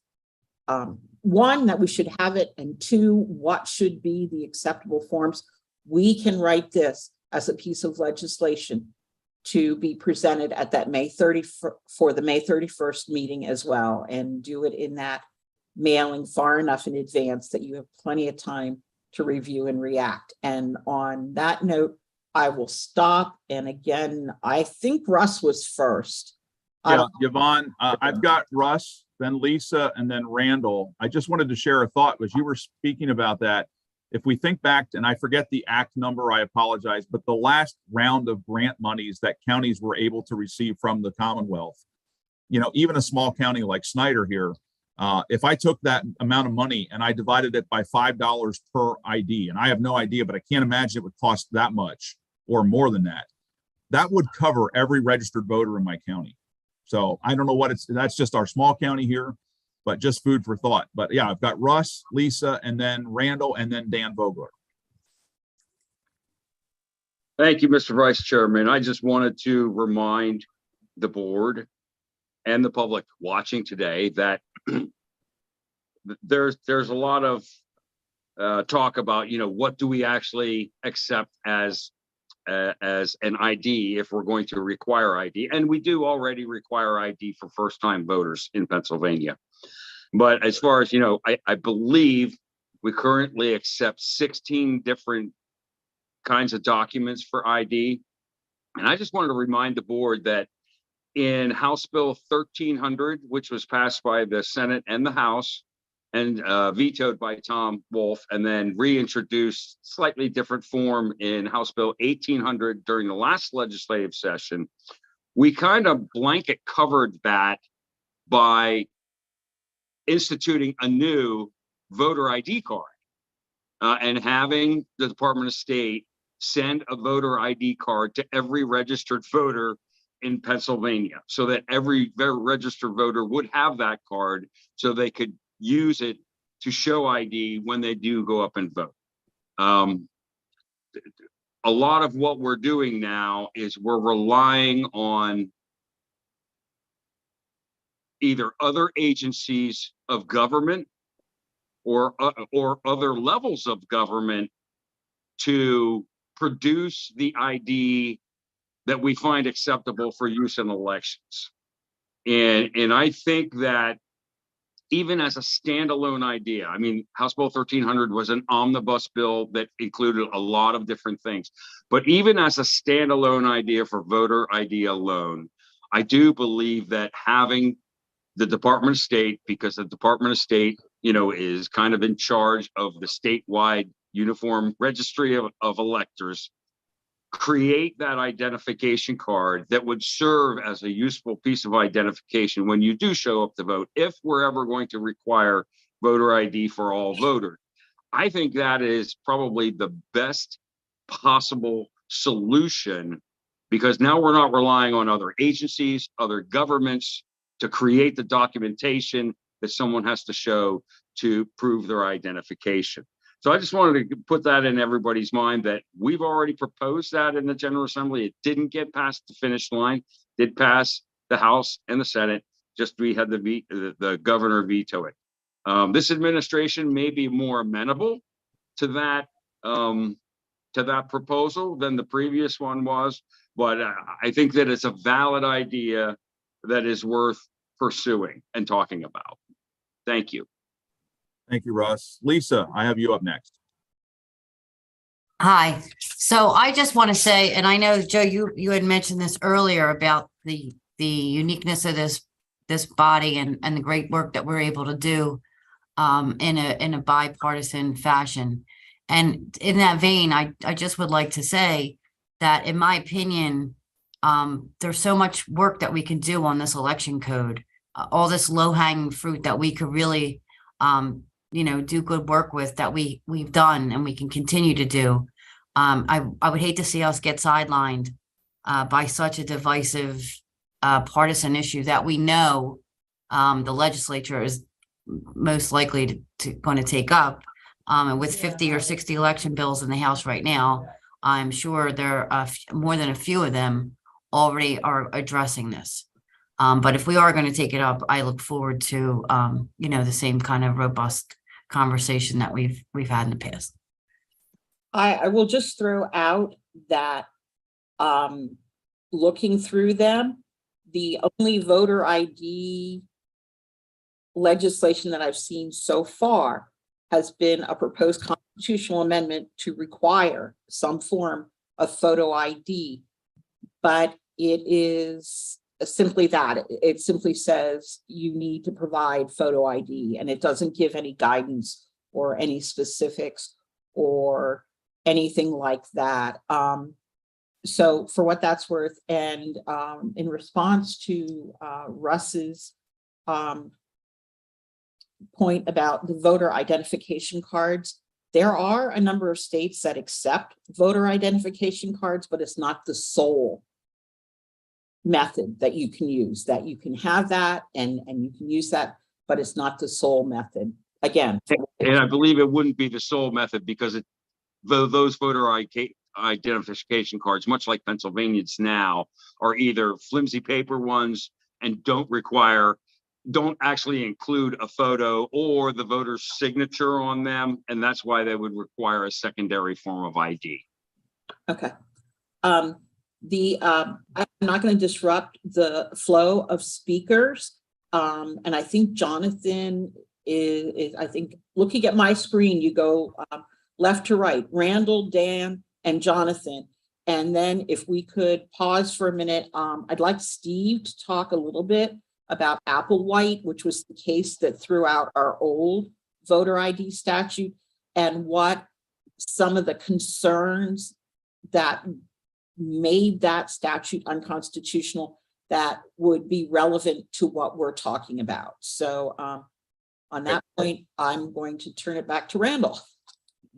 Speaker 7: one, that we should have it, and two, what should be the acceptable forms, we can write this as a piece of legislation to be presented at that May 31st meeting as well, and do it in that mailing far enough in advance that you have plenty of time to review and react. And on that note, I will stop. And again, I think Russ was first.
Speaker 2: Yeah, Yvonne, I've got Russ, then Lisa, and then Randall. I just wanted to share a thought as you were speaking about that. If we think back, and I forget the act number, I apologize, but the last round of grant monies that counties were able to receive from the Commonwealth, even a small county like Snyder here, if I took that amount of money and I divided it by $5 per ID, and I have no idea, but I can't imagine it would cost that much or more than that, that would cover every registered voter in my county. So I don't know that's just our small county here, but just food for thought. But yeah, I've got Russ, Lisa, and then Randall, and then Dan Vogler.
Speaker 5: Thank you, Mr. Vice Chairman. I just wanted to remind the board and the public watching today that there's a lot of talk about, what do we actually accept as an ID if we're going to require ID. And we do already require ID for first-time voters in Pennsylvania. But as far as, I believe We currently accept 16 different kinds of documents for ID. And I just wanted to remind the board that in House Bill 1300, which was passed by the Senate and the House and vetoed by Tom Wolf, and then reintroduced slightly different form in House Bill 1800 during the last legislative session, we kind of blanket covered that by instituting a new voter ID card and having the Department of State send a voter ID card to every registered voter in Pennsylvania, so that every registered voter would have that card so they could use it to show ID when they do go up and vote. A lot of what we're doing now is we're relying on either other agencies of government or other levels of government to produce the ID that we find acceptable for use in elections. And I think that even as a standalone idea, I mean, House Bill 1300 was an omnibus bill that included a lot of different things. But even as a standalone idea for voter ID alone, I do believe that having the Department of State, because the Department of State, you know, is kind of in charge of the statewide uniform registry of electors, create that identification card that would serve as a useful piece of identification when you do show up to vote, if we're ever going to require voter ID for all voters. I think that is probably the best possible solution, because now we're not relying on other agencies, other governments to create the documentation that someone has to show to prove their identification. So I just wanted to put that in everybody's mind that we've already proposed that in the General Assembly. It didn't get past the finish line, did pass the House and the Senate, just we had the governor veto it. This administration may be more amenable to that proposal than the previous one was, but I think that it's a valid idea that is worth pursuing and talking about. Thank you.
Speaker 2: Thank you, Russ. Lisa, I have you up next.
Speaker 6: Hi. So I just want to say, and I know, Joe, you had mentioned this earlier about the uniqueness of this body and the great work that we're able to do in a bipartisan fashion. And in that vein, I just would like to say that, in my opinion, there's so much work that we can do on this election code, all this low-hanging fruit that we could really do good work with, that we've done and we can continue to do. I would hate to see us get sidelined by such a divisive partisan issue that we know the legislature is most likely going to take up. And with 50 or 60 election bills in the House right now, I'm sure there are more than a few of them already are addressing this. But if we are going to take it up, I look forward to the same kind of robust conversation that we've had in the past.
Speaker 7: I will just throw out that looking through them, the only voter ID legislation that I've seen so far has been a proposed constitutional amendment to require some form of photo ID, but it is simply that. It simply says you need to provide photo ID, and it doesn't give any guidance or any specifics or anything like that. So for what that's worth, and in response to Russ's point about the voter identification cards, there are a number of states that accept voter identification cards, but it's not the sole method that you can use. That you can have that and you can use that, but it's not the sole method. Again,
Speaker 5: and I believe it wouldn't be the sole method, because those voter identification cards, much like Pennsylvania's now, are either flimsy paper ones and don't actually include a photo or the voter's signature on them, and that's why they would require a secondary form of ID.
Speaker 7: okay. I'm not going to disrupt the flow of speakers, and I think Jonathan is, I think, looking at my screen, you go left to right, Randall, Dan, and Jonathan. And then if we could pause for a minute, I'd like Steve to talk a little bit about Applewhite, which was the case that threw out our old voter ID statute, and what some of the concerns that made that statute unconstitutional that would be relevant to what we're talking about. So on that point, I'm going to turn it back to Randall.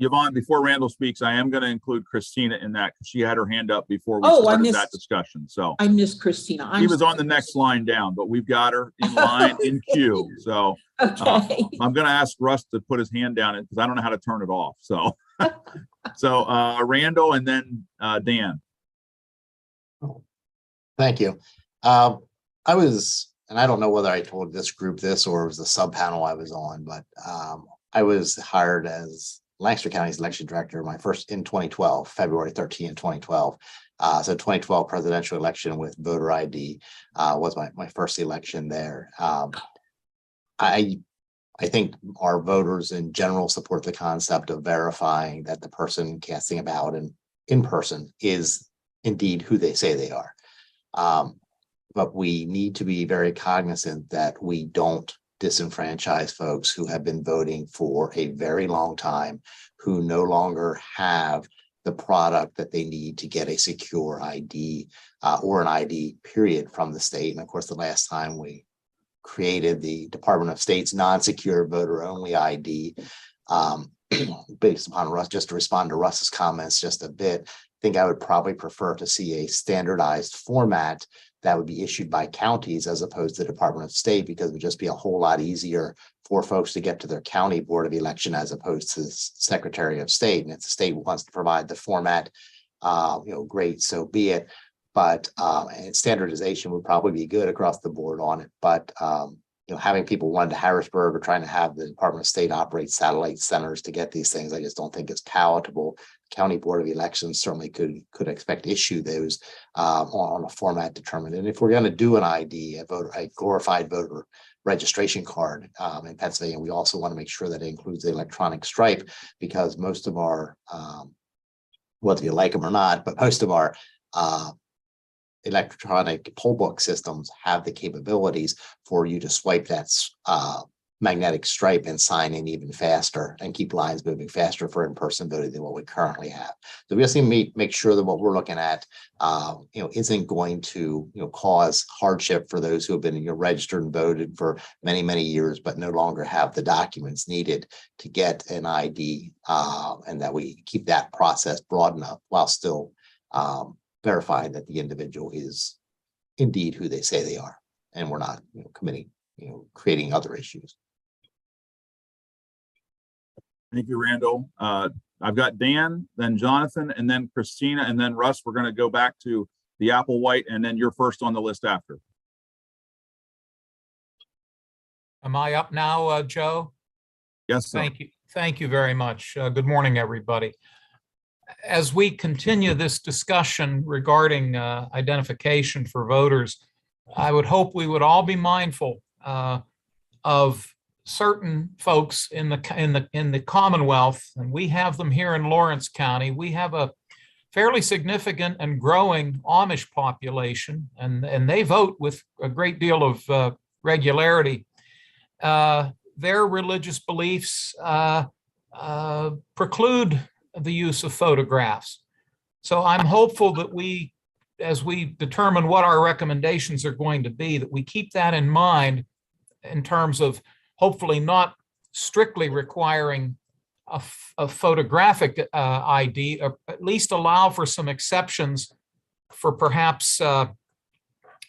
Speaker 2: Yvonne, before Randall speaks, I am going to include Christina in that because she had her hand up before we
Speaker 7: Oh, I
Speaker 2: started that
Speaker 7: missed-
Speaker 2: discussion. So
Speaker 7: I miss Christina.
Speaker 2: she was on the next line down, but we've got her in line in queue. So
Speaker 7: Okay.
Speaker 2: I'm going to ask Russ to put his hand down because I don't know how to turn it off. So, Randall and then Dan.
Speaker 8: Thank you. I was, and I don't know whether I told this group this or it was the sub panel I was on, but I was hired as Lancaster County's election director, my first in 2012, February 13, 2012. So 2012 presidential election with voter ID was my first election there. I think our voters in general support the concept of verifying that the person casting a ballot in person is indeed who they say they are. But we need to be very cognizant that we don't disenfranchise folks who have been voting for a very long time, who no longer have the product that they need to get a secure ID or an ID period from the state. And of course, the last time we created the Department of State's non-secure voter only ID, based upon Russ, just to respond to Russ's comments just a bit, I think I would probably prefer to see a standardized format that would be issued by counties as opposed to the Department of State, because it would just be a whole lot easier for folks to get to their county board of election as opposed to the Secretary of State. And if the state wants to provide the format, great, so be it. But and standardization would probably be good across the board on it. But having people run to Harrisburg or trying to have the Department of State operate satellite centers to get these things, I just don't think it's palatable. County Board of Elections certainly could expect to issue those on a format determined. And if we're going to do an ID, a glorified voter registration card in Pennsylvania, we also want to make sure that it includes the electronic stripe, because most of our, whether you like them or not, but most of our electronic poll book systems have the capabilities for you to swipe that magnetic stripe and sign in even faster and keep lines moving faster for in-person voting than what we currently have. So we just need to make sure that what we're looking at, isn't going to, cause hardship for those who have been registered and voted for many, many years, but no longer have the documents needed to get an ID, and that we keep that process broad enough while still verifying that the individual is indeed who they say they are, and we're not, creating other issues.
Speaker 2: Thank you, Randall. I've got Dan, then Jonathan, and then Christina, and then Russ. We're going to go back to the Applewhite, and then you're first on the list after.
Speaker 13: Am I up now, Joe?
Speaker 2: Yes, sir.
Speaker 13: Thank you. Thank you very much. Good morning, everybody. As we continue this discussion regarding identification for voters, I would hope we would all be mindful of certain folks in the Commonwealth, and we have them here in Lawrence County. We have a fairly significant and growing Amish population, and they vote with a great deal of regularity. Their religious beliefs preclude the use of photographs. So I'm hopeful that we, as we determine what our recommendations are going to be, that we keep that in mind in terms of hopefully not strictly requiring a photographic ID, or at least allow for some exceptions for perhaps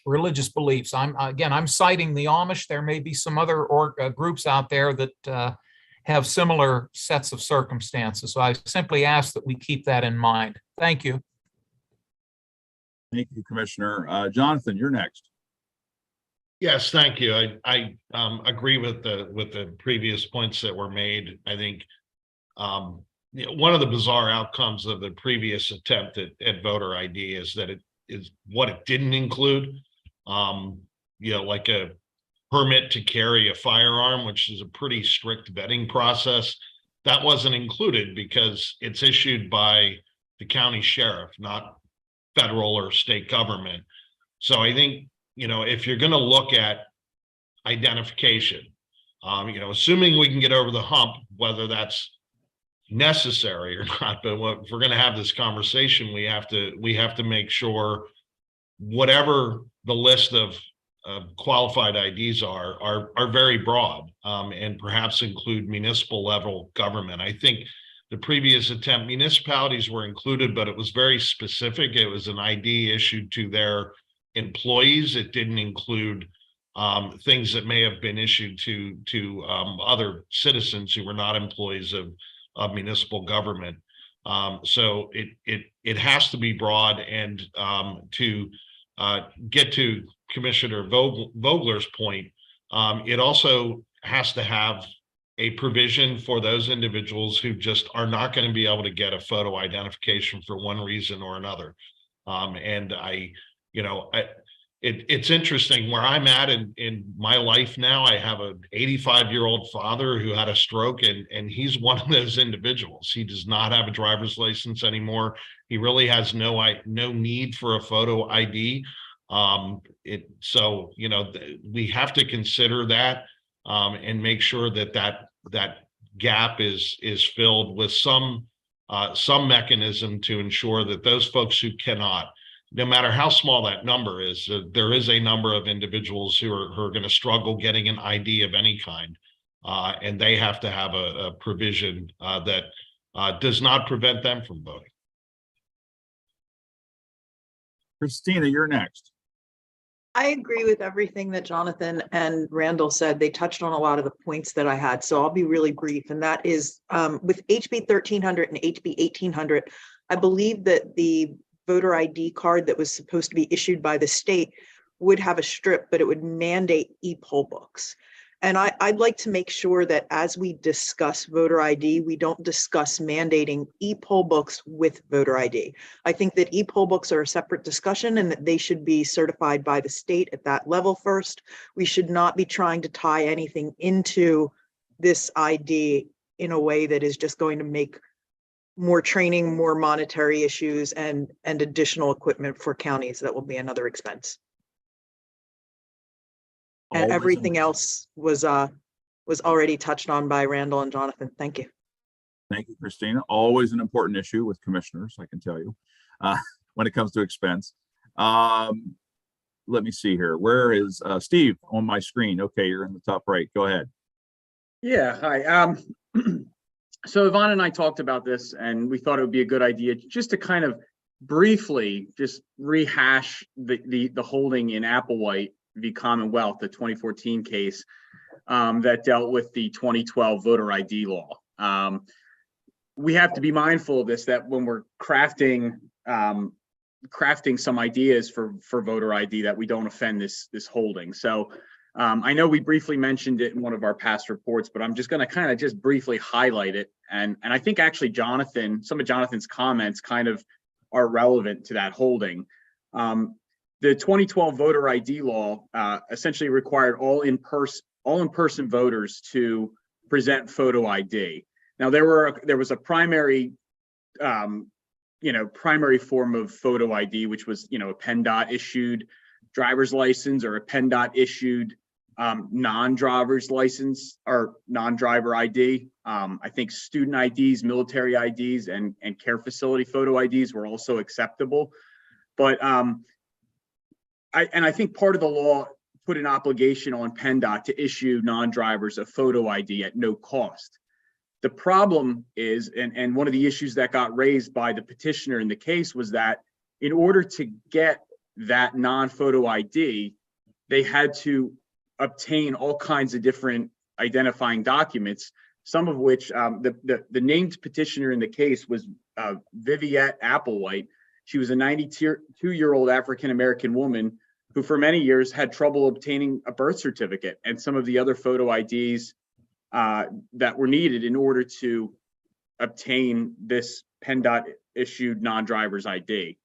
Speaker 13: religious beliefs. I'm citing the Amish. There may be some other groups out there that have similar sets of circumstances. So I simply ask that we keep that in mind. Thank you.
Speaker 2: Thank you, Commissioner. Jonathan, you're next.
Speaker 10: Yes, thank you. I agree with the previous points that were made. I think one of the bizarre outcomes of the previous attempt at voter ID is that it is what it didn't include. Like permit to carry a firearm, which is a pretty strict vetting process. That wasn't included because it's issued by the county sheriff, not federal or state government. So I think, if you're going to look at identification, assuming we can get over the hump, whether that's necessary or not, but if we're going to have this conversation, we have to make sure whatever the list of qualified IDs are very broad, and perhaps include municipal level government. I think the previous attempt, municipalities were included, but it was very specific. It was an ID issued to their employees. It didn't include things that may have been issued to other citizens who were not employees of municipal government. So it has to be broad, and to get to Commissioner Vogler's point, it also has to have a provision for those individuals who just are not going to be able to get a photo identification for one reason or another. And it's interesting where I'm at in my life now. I have an 85-year-old father who had a stroke, and he's one of those individuals. He does not have a driver's license anymore. He really has no need for a photo ID. So we have to consider that, and make sure that gap is filled with some mechanism to ensure that those folks who cannot, no matter how small that number is, there is a number of individuals who are going to struggle getting an ID of any kind, and they have to have a provision that does not prevent them from voting.
Speaker 2: Christina, you're next.
Speaker 9: I agree with everything that Jonathan and Randall said. They touched on a lot of the points that I had, so I'll be really brief. And that is with HB 1300 and HB 1800, I believe that the voter ID card that was supposed to be issued by the state would have a strip, but it would mandate e-poll books. And I'd like to make sure that as we discuss voter ID, we don't discuss mandating e-poll books with voter ID. I think that e-poll books are a separate discussion and that they should be certified by the state at that level first. We should not be trying to tie anything into this ID in a way that is just going to make more training, more monetary issues, and additional equipment for counties. That will be another expense. And everything else was already touched on by Randall and Jonathan. Thank you.
Speaker 2: Thank you, Christina. Always an important issue with commissioners, I can tell you, when it comes to expense. Let me see here. Where is Steve on my screen? Okay, you're in the top right. Go ahead.
Speaker 1: Yeah, hi. So Yvonne and I talked about this, and we thought it would be a good idea just to kind of briefly just rehash the holding in Applewhite v. Commonwealth, the 2014 case that dealt with the 2012 voter ID law. We have to be mindful of this, that when we're crafting some ideas for voter ID, that we don't offend this holding. So I know we briefly mentioned it in one of our past reports, but I'm just going to kind of just briefly highlight it. And I think actually some of Jonathan's comments kind of are relevant to that holding. The 2012 voter ID law essentially required all in-person voters to present photo ID. Now there was a primary form of photo ID, which was a PennDOT issued driver's license or a PennDOT issued non-driver's license or non-driver ID. I think student IDs, military IDs, and care facility photo IDs were also acceptable. But I think part of the law put an obligation on PennDOT to issue non-drivers a photo ID at no cost. The problem is, and one of the issues that got raised by the petitioner in the case was that in order to get that non-photo ID, they had to obtain all kinds of different identifying documents, some of which the named petitioner in the case was Viviette Applewhite. She was a 92-year-old African-American woman who for many years had trouble obtaining a birth certificate and some of the other photo IDs that were needed in order to obtain this PennDOT issued non-driver's ID.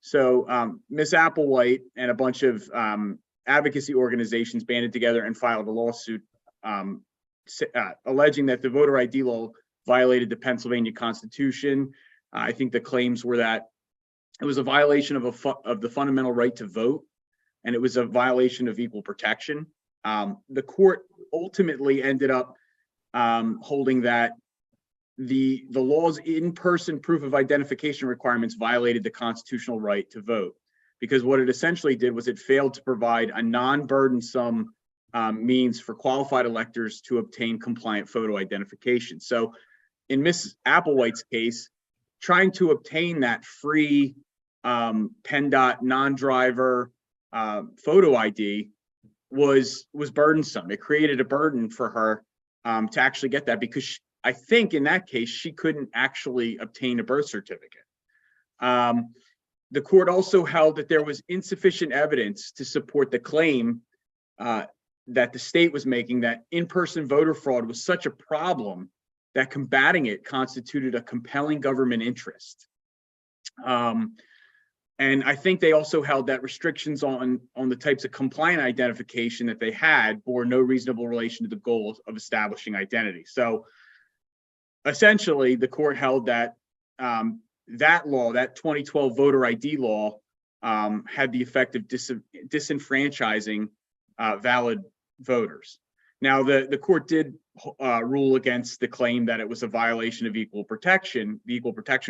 Speaker 1: So Ms. Applewhite and a bunch of advocacy organizations banded together and filed a lawsuit alleging that the voter ID law violated the Pennsylvania Constitution. I think the claims were that it was a violation of the fundamental right to vote, and it was a violation of equal protection. The court ultimately ended up holding that the law's in-person proof of identification requirements violated the constitutional right to vote, because what it essentially did was it failed to provide a non-burdensome means for qualified electors to obtain compliant photo identification. So in Ms. Applewhite's case, trying to obtain that free PennDOT non-driver photo ID was burdensome. It created a burden for her to actually get that, because I think in that case, she couldn't actually obtain a birth certificate. The court also held that there was insufficient evidence to support the claim that the state was making that in-person voter fraud was such a problem that combating it constituted a compelling government interest. And I think they also held that restrictions on the types of compliant identification that they had bore no reasonable relation to the goal of establishing identity. So essentially, the court held that that law, that 2012 voter ID law, had the effect of disenfranchising valid voters. Now, the court did rule against the claim that it was a violation of the Equal Protection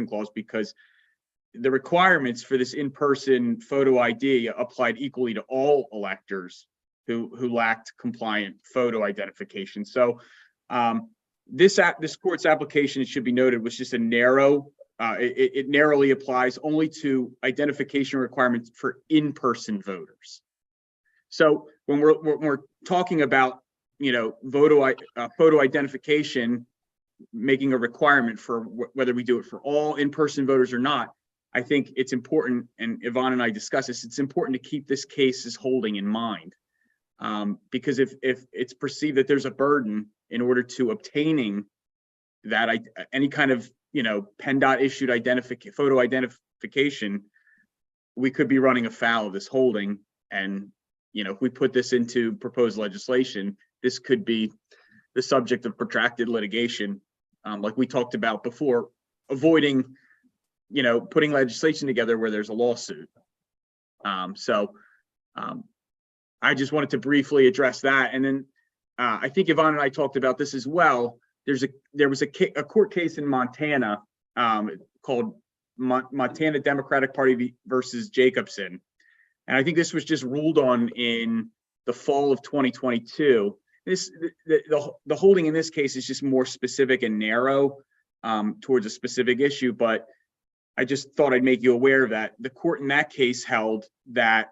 Speaker 1: Clause, because the requirements for this in-person photo ID applied equally to all electors who lacked compliant photo identification. So this court's application, it should be noted, was just a narrow, it narrowly applies only to identification requirements for in-person voters. So when we're talking about, photo identification, making a requirement for whether we do it for all in-person voters or not, I think it's important, and Yvonne and I discussed this, it's important to keep this case as holding in mind, because if it's perceived that there's a burden in order to obtaining that any kind of PennDOT issued photo identification, we could be running afoul of this holding. And if we put this into proposed legislation, this could be the subject of protracted litigation, like we talked about before, avoiding putting legislation together where there's a lawsuit. So I just wanted to briefly address that. And then I think Yvonne and I talked about this as well. There was a court case in Montana called Montana Democratic Party versus Jacobson. And I think this was just ruled on in the fall of 2022. The holding in this case is just more specific and narrow towards a specific issue, but I just thought I'd make you aware of that. The court in that case held that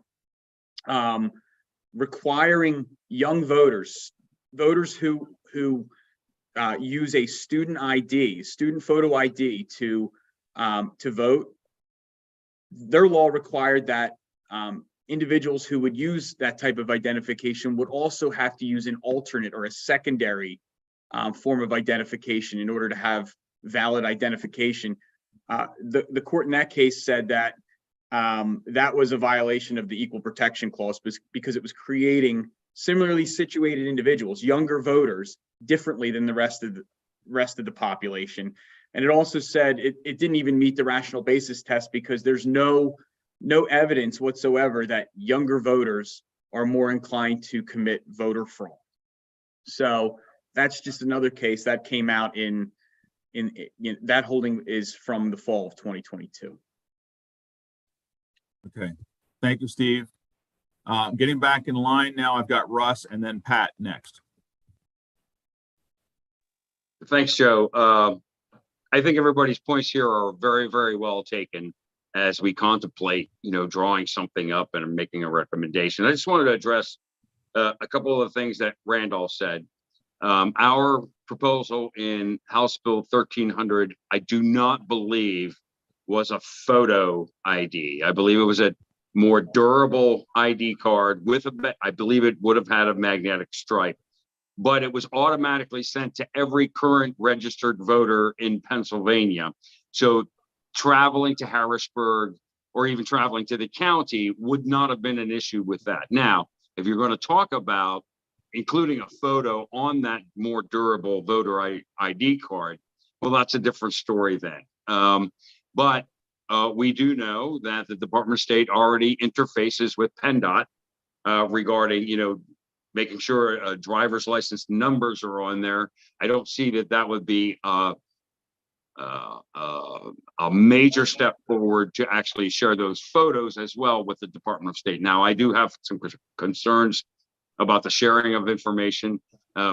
Speaker 1: requiring young voters who use a student photo ID to vote, their law required that individuals who would use that type of identification would also have to use an alternate or a secondary form of identification in order to have valid identification. The court in that case said that that was a violation of the Equal Protection Clause, because it was creating similarly situated individuals, younger voters, differently than the rest of the population. And it also said it didn't even meet the rational basis test, because there's no evidence whatsoever that younger voters are more inclined to commit voter fraud. So that's just another case that came out in that holding is from the fall of 2022.
Speaker 2: Okay, thank you, Steve. Getting back in line now, I've got Russ and then Pat next.
Speaker 5: Thanks, Joe. I think everybody's points here are very, very well taken as we contemplate, drawing something up and making a recommendation. I just wanted to address a couple of the things that Randolph said. Our proposal in House Bill 1300, I do not believe was a photo ID. I believe it was a more durable ID card with I believe it would have had a magnetic stripe, but it was automatically sent to every current registered voter in Pennsylvania. So traveling to Harrisburg or even traveling to the county would not have been an issue with that. Now, If you're going to talk about including a photo on that more durable voter ID card, well, that's a different story then. But we do know that the Department of State already interfaces with PennDOT regarding, making sure driver's license numbers are on there. I don't see that would be a major step forward to actually share those photos as well with the Department of State. Now, I do have some concerns about the sharing of information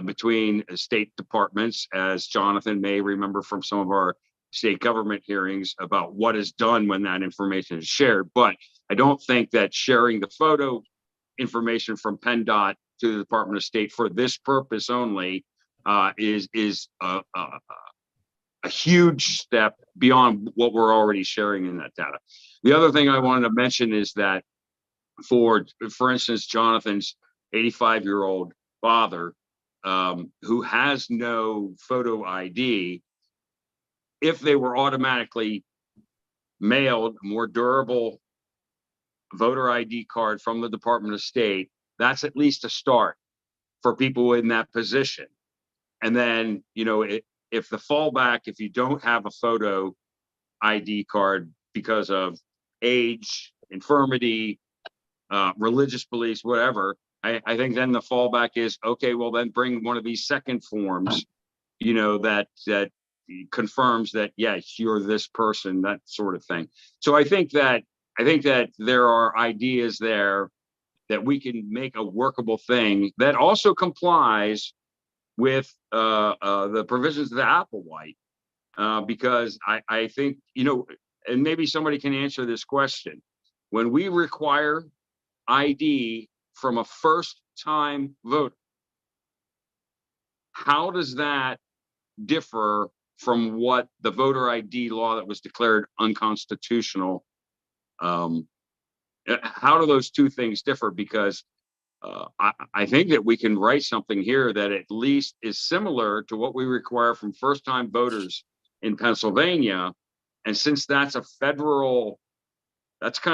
Speaker 5: between state departments, as Jonathan may remember from some of our state government hearings about what is done when that information is shared. But I don't think that sharing the photo information from PennDOT to the Department of State for this purpose only is a huge step beyond what we're already sharing in that data. The other thing I wanted to mention is that for instance, Jonathan's 85-year-old father, who has no photo ID, if they were automatically mailed a more durable voter ID card from the Department of State, that's at least a start for people in that position. And then, if the fallback, if you don't have a photo ID card because of age, infirmity, religious beliefs, whatever, I think then the fallback is, okay, well then bring one of these second forms, that confirms that, yes, you're this person, that sort of thing. So I think that there are ideas there that we can make a workable thing that also complies with the provisions of the Applewhite, because I think, and maybe somebody can answer this question. When we require ID from a first-time voter, how does that differ from what the voter ID law that was declared unconstitutional? How do those two things differ? Because I think that we can write something here that at least is similar to what we require from first-time voters in Pennsylvania. And since that's kind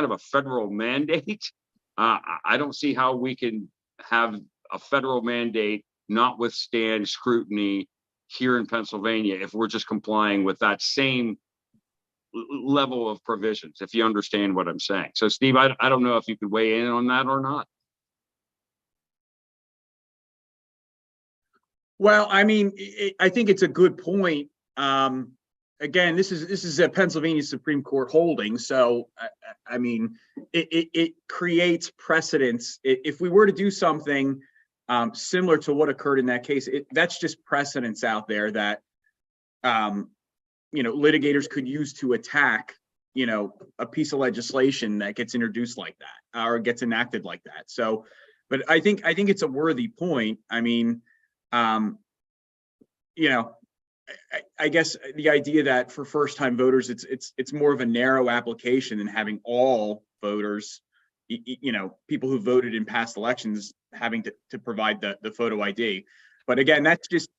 Speaker 5: of a federal mandate, I don't see how we can have a federal mandate not withstand scrutiny here in Pennsylvania if we're just complying with that same level of provisions, if you understand what I'm saying. So Steve, I don't know if you could weigh in on that or not.
Speaker 1: Well, I mean, I think it's a good point. Again, this is a Pennsylvania Supreme Court holding, so I mean, it creates precedence. If we were to do something similar to what occurred in that case, that's just precedence out there that litigators could use to attack a piece of legislation that gets introduced like that or gets enacted like that. So, but I think it's a worthy point. I mean, I guess the idea that for first-time voters, it's more of a narrow application than having all voters, people who voted in past elections having to provide the photo ID. But again, that's just,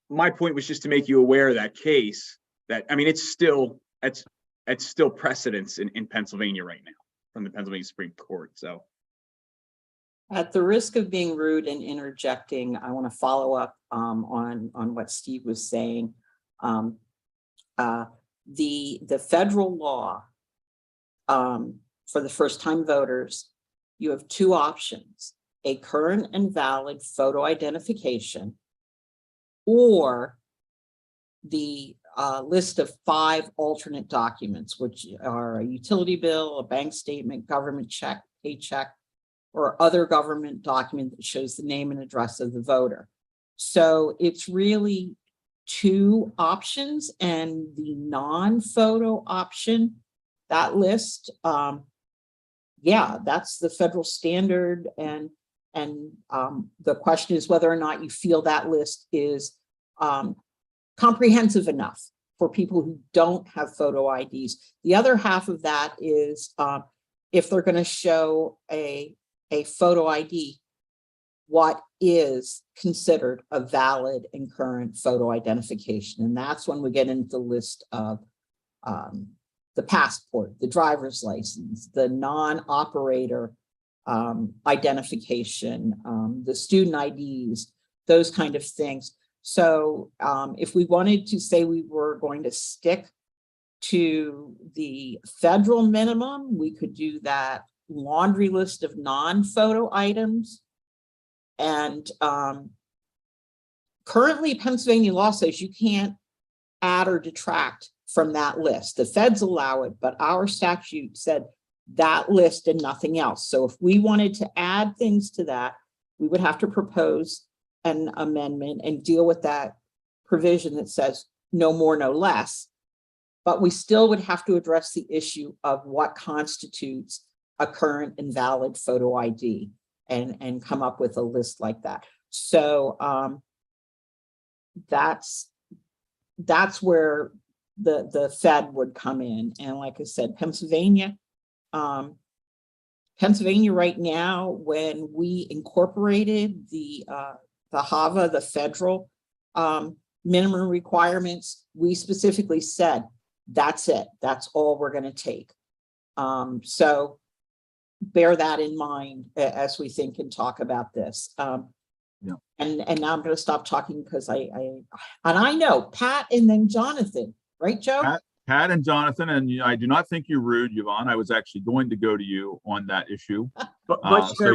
Speaker 1: my point was just to make you aware of that case. That, I mean, it's still precedence in Pennsylvania right now from the Pennsylvania Supreme Court. So,
Speaker 7: at the risk of being rude and interjecting, I want to follow up on what Steve was saying. The federal law for the first-time voters, you have two options: a current and valid photo identification, or the list of 5 alternate documents, which are a utility bill, a bank statement, government check, paycheck, or other government document that shows the name and address of the voter. So it's really 2 options, and the non-photo option, that list, yeah, that's the federal standard. And the question is whether or not you feel that list is comprehensive enough for people who don't have photo IDs. The other half of that is if they're going to show a photo ID, what is considered a valid and current photo identification. And that's when we get into the list of the passport, the driver's license, the non-operator identification, the student IDs, those kind of things. So if we wanted to say we were going to stick to the federal minimum, we could do that laundry list of non-photo items. And currently Pennsylvania law says you can't add or detract from that list. The feds allow it, but our statute said that list and nothing else. So if we wanted to add things to that, we would have to propose an amendment and deal with that provision that says no more, no less. But we still would have to address the issue of what constitutes a current and valid photo ID and come up with a list like that. So that's where the Fed would come in. And like I said, Pennsylvania right now, when we incorporated the HAVA, the federal minimum requirements, we specifically said, that's it. That's all we're going to take. So bear that in mind as we think and talk about this. And now I'm going to stop talking because I know Pat and then Jonathan, right, Joe?
Speaker 2: Pat and Jonathan, and I do not think you're rude, Yvonne. I was actually going to go to you on that issue.
Speaker 1: But
Speaker 2: So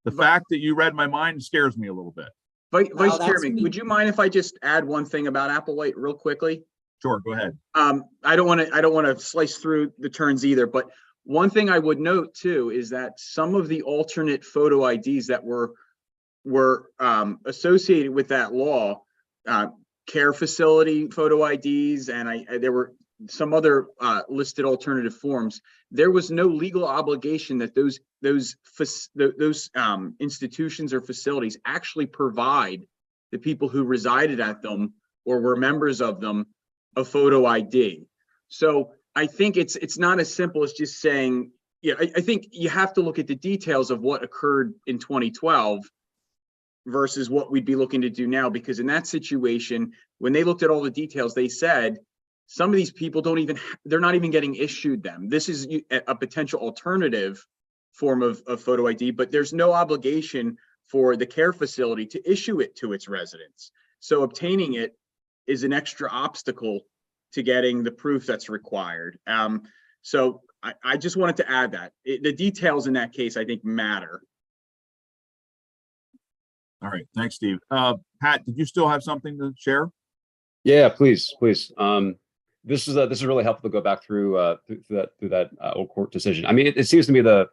Speaker 2: the fact that you read my mind scares me a little bit.
Speaker 1: Vice Chairman, would you mind if I just add one thing about Applewhite real quickly?
Speaker 2: Sure, go ahead.
Speaker 1: I don't want to slice through the turns either, but one thing I would note too is that some of the alternate photo IDs that were associated with that law, care facility photo IDs, and there were some other listed alternative forms. There was no legal obligation that those institutions or facilities actually provide the people who resided at them or were members of them a photo ID. So I think it's not as simple as just saying, I think you have to look at the details of what occurred in 2012 versus what we'd be looking to do now, because in that situation, when they looked at all the details, they said some of these people they're not even getting issued them. This is a potential alternative form of photo ID, but there's no obligation for the care facility to issue it to its residents. So obtaining it is an extra obstacle to getting the proof that's required. So I just wanted to add that. The details in that case, I think, matter.
Speaker 2: All right, thanks, Steve. Pat, did you still have something to share?
Speaker 11: Yeah, please. This is really helpful to go back through that old court decision. I mean, it seems to me the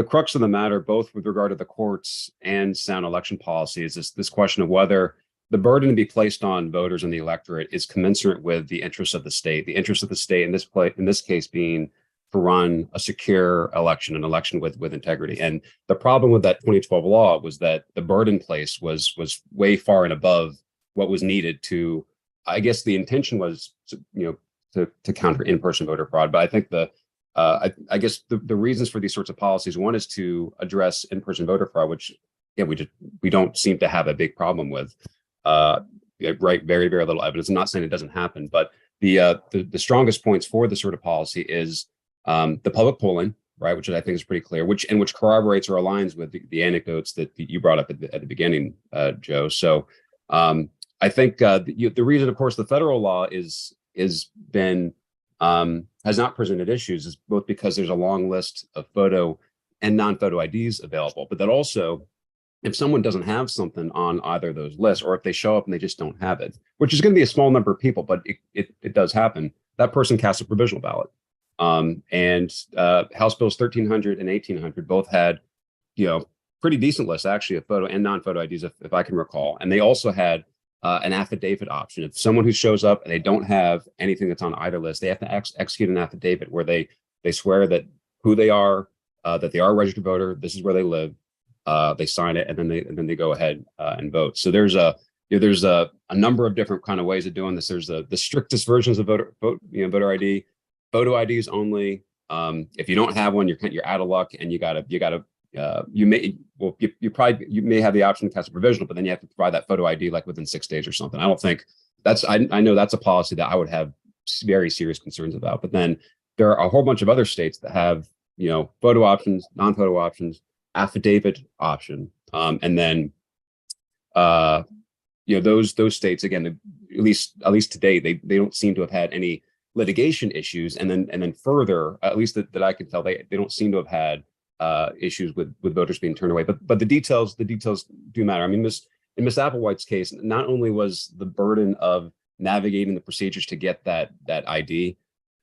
Speaker 11: crux of the matter, both with regard to the courts and sound election policy, is this question of whether the burden to be placed on voters and the electorate is commensurate with the interests of the state. The interest of the state in this case being to run a secure election, an election with integrity. And the problem with that 2012 law was that the burden place was way far and above what was needed to. I guess the intention was to counter in-person voter fraud, but I think I guess the reasons for these sorts of policies, one is to address in-person voter fraud, which we don't seem to have a big problem with. Right, very, very little evidence. I'm not saying it doesn't happen, but the strongest points for this sort of policy is the public polling, right, which I think is pretty clear, which corroborates or aligns with the anecdotes that you brought up at the beginning, Joe. So I think the reason, of course, the federal law has not presented issues is both because there's a long list of photo and non-photo IDs available, but that also, if someone doesn't have something on either of those lists, or if they show up and they just don't have it, which is going to be a small number of people, but it does happen, that person casts a provisional ballot. And House Bills 1300 and 1800 both had, pretty decent lists actually of photo and non-photo IDs, if I can recall. And they also had an affidavit option. If someone who shows up and they don't have anything that's on either list, they have to execute an affidavit where they swear that who they are, that they are a registered voter, this is where they live. They sign it, and then they go ahead and vote. So there's a number of different kind of ways of doing this. There's the strictest versions of voter ID, photo IDs only. If you don't have one, you're out of luck, and you may have the option to cast a provisional, but then you have to provide that photo ID like within 6 days or something. I don't think I know that's a policy that I would have very serious concerns about. But then there are a whole bunch of other states that have photo options, non-photo options, affidavit option. And then, those states, again, at least today, they don't seem to have had any litigation issues. And then further, at least that I can tell, they don't seem to have had issues with voters being turned away. But the details do matter. I mean, in Miss Applewhite's case, not only was the burden of navigating the procedures to get that ID,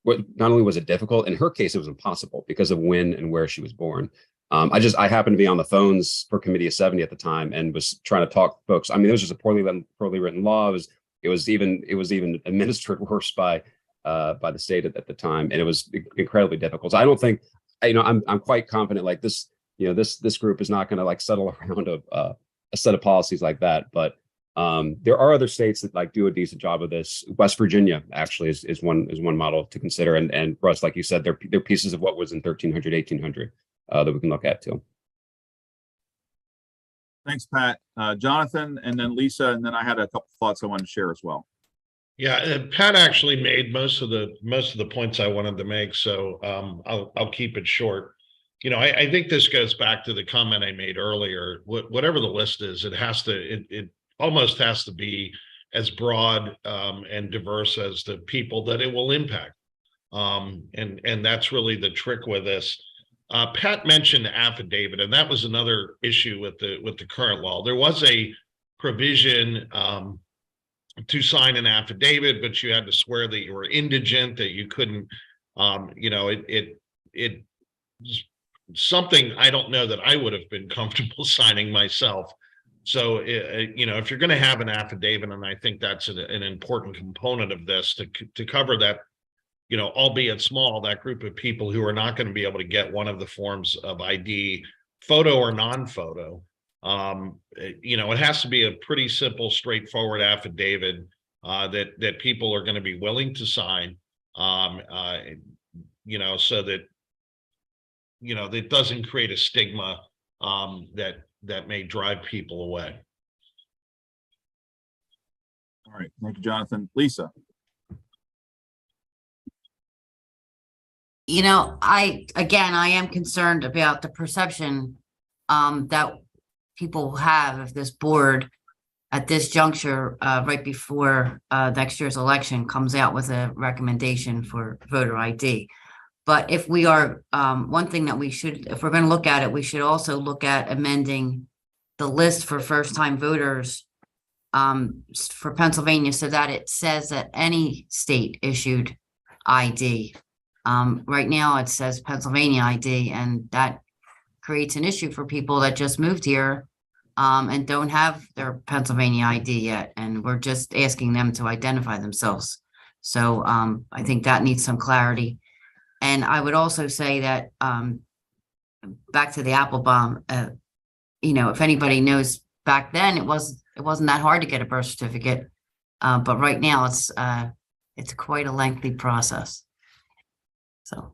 Speaker 11: not only was it difficult, in her case, it was impossible because of when and where she was born. I happened to be on the phones for Committee of 70 at the time and was trying to talk to folks. I mean, it was just a poorly written law. It was even administered worse by the state at the time, and it was incredibly difficult. So I don't think, I'm quite confident like this, this group is not going to like settle around a set of policies like that. But there are other states that like do a decent job of this. West Virginia actually is one model to consider. And Russ, like you said, they're pieces of what was in 1300, 1800 that we can look at too.
Speaker 2: Thanks, Pat. Jonathan, and then Lisa, and then I had a couple thoughts I wanted to share as well.
Speaker 10: Yeah, and Pat actually made most of the points I wanted to make, so I'll keep it short. I think this goes back to the comment I made earlier. Whatever the list is, it almost has to be as broad and diverse as the people that it will impact, and that's really the trick with this. Pat mentioned affidavit, and that was another issue with the current law. There was a provision to sign an affidavit, but you had to swear that you were indigent, that you couldn't, it something I don't know that I would have been comfortable signing myself. So, if you're going to have an affidavit, and I think that's an important component of this to cover that, albeit small, that group of people who are not going to be able to get one of the forms of ID, photo or non-photo. It has to be a pretty simple, straightforward affidavit that people are going to be willing to sign, so that that doesn't create a stigma that may drive people away.
Speaker 2: All right, thank you, Jonathan. Lisa.
Speaker 6: I am concerned about the perception that people have of this board at this juncture, right before next year's election comes out with a recommendation for voter ID. But if we are, one thing that if we're going to look at it, we should also look at amending the list for first-time voters for Pennsylvania so that it says that any state issued ID. Right now it says Pennsylvania ID, and that creates an issue for people that just moved here and don't have their Pennsylvania ID yet. And we're just asking them to identify themselves. So I think that needs some clarity. And I would also say that back to the Applebaum, if anybody knows, back then it wasn't that hard to get a birth certificate. But right now it's quite a lengthy process. So.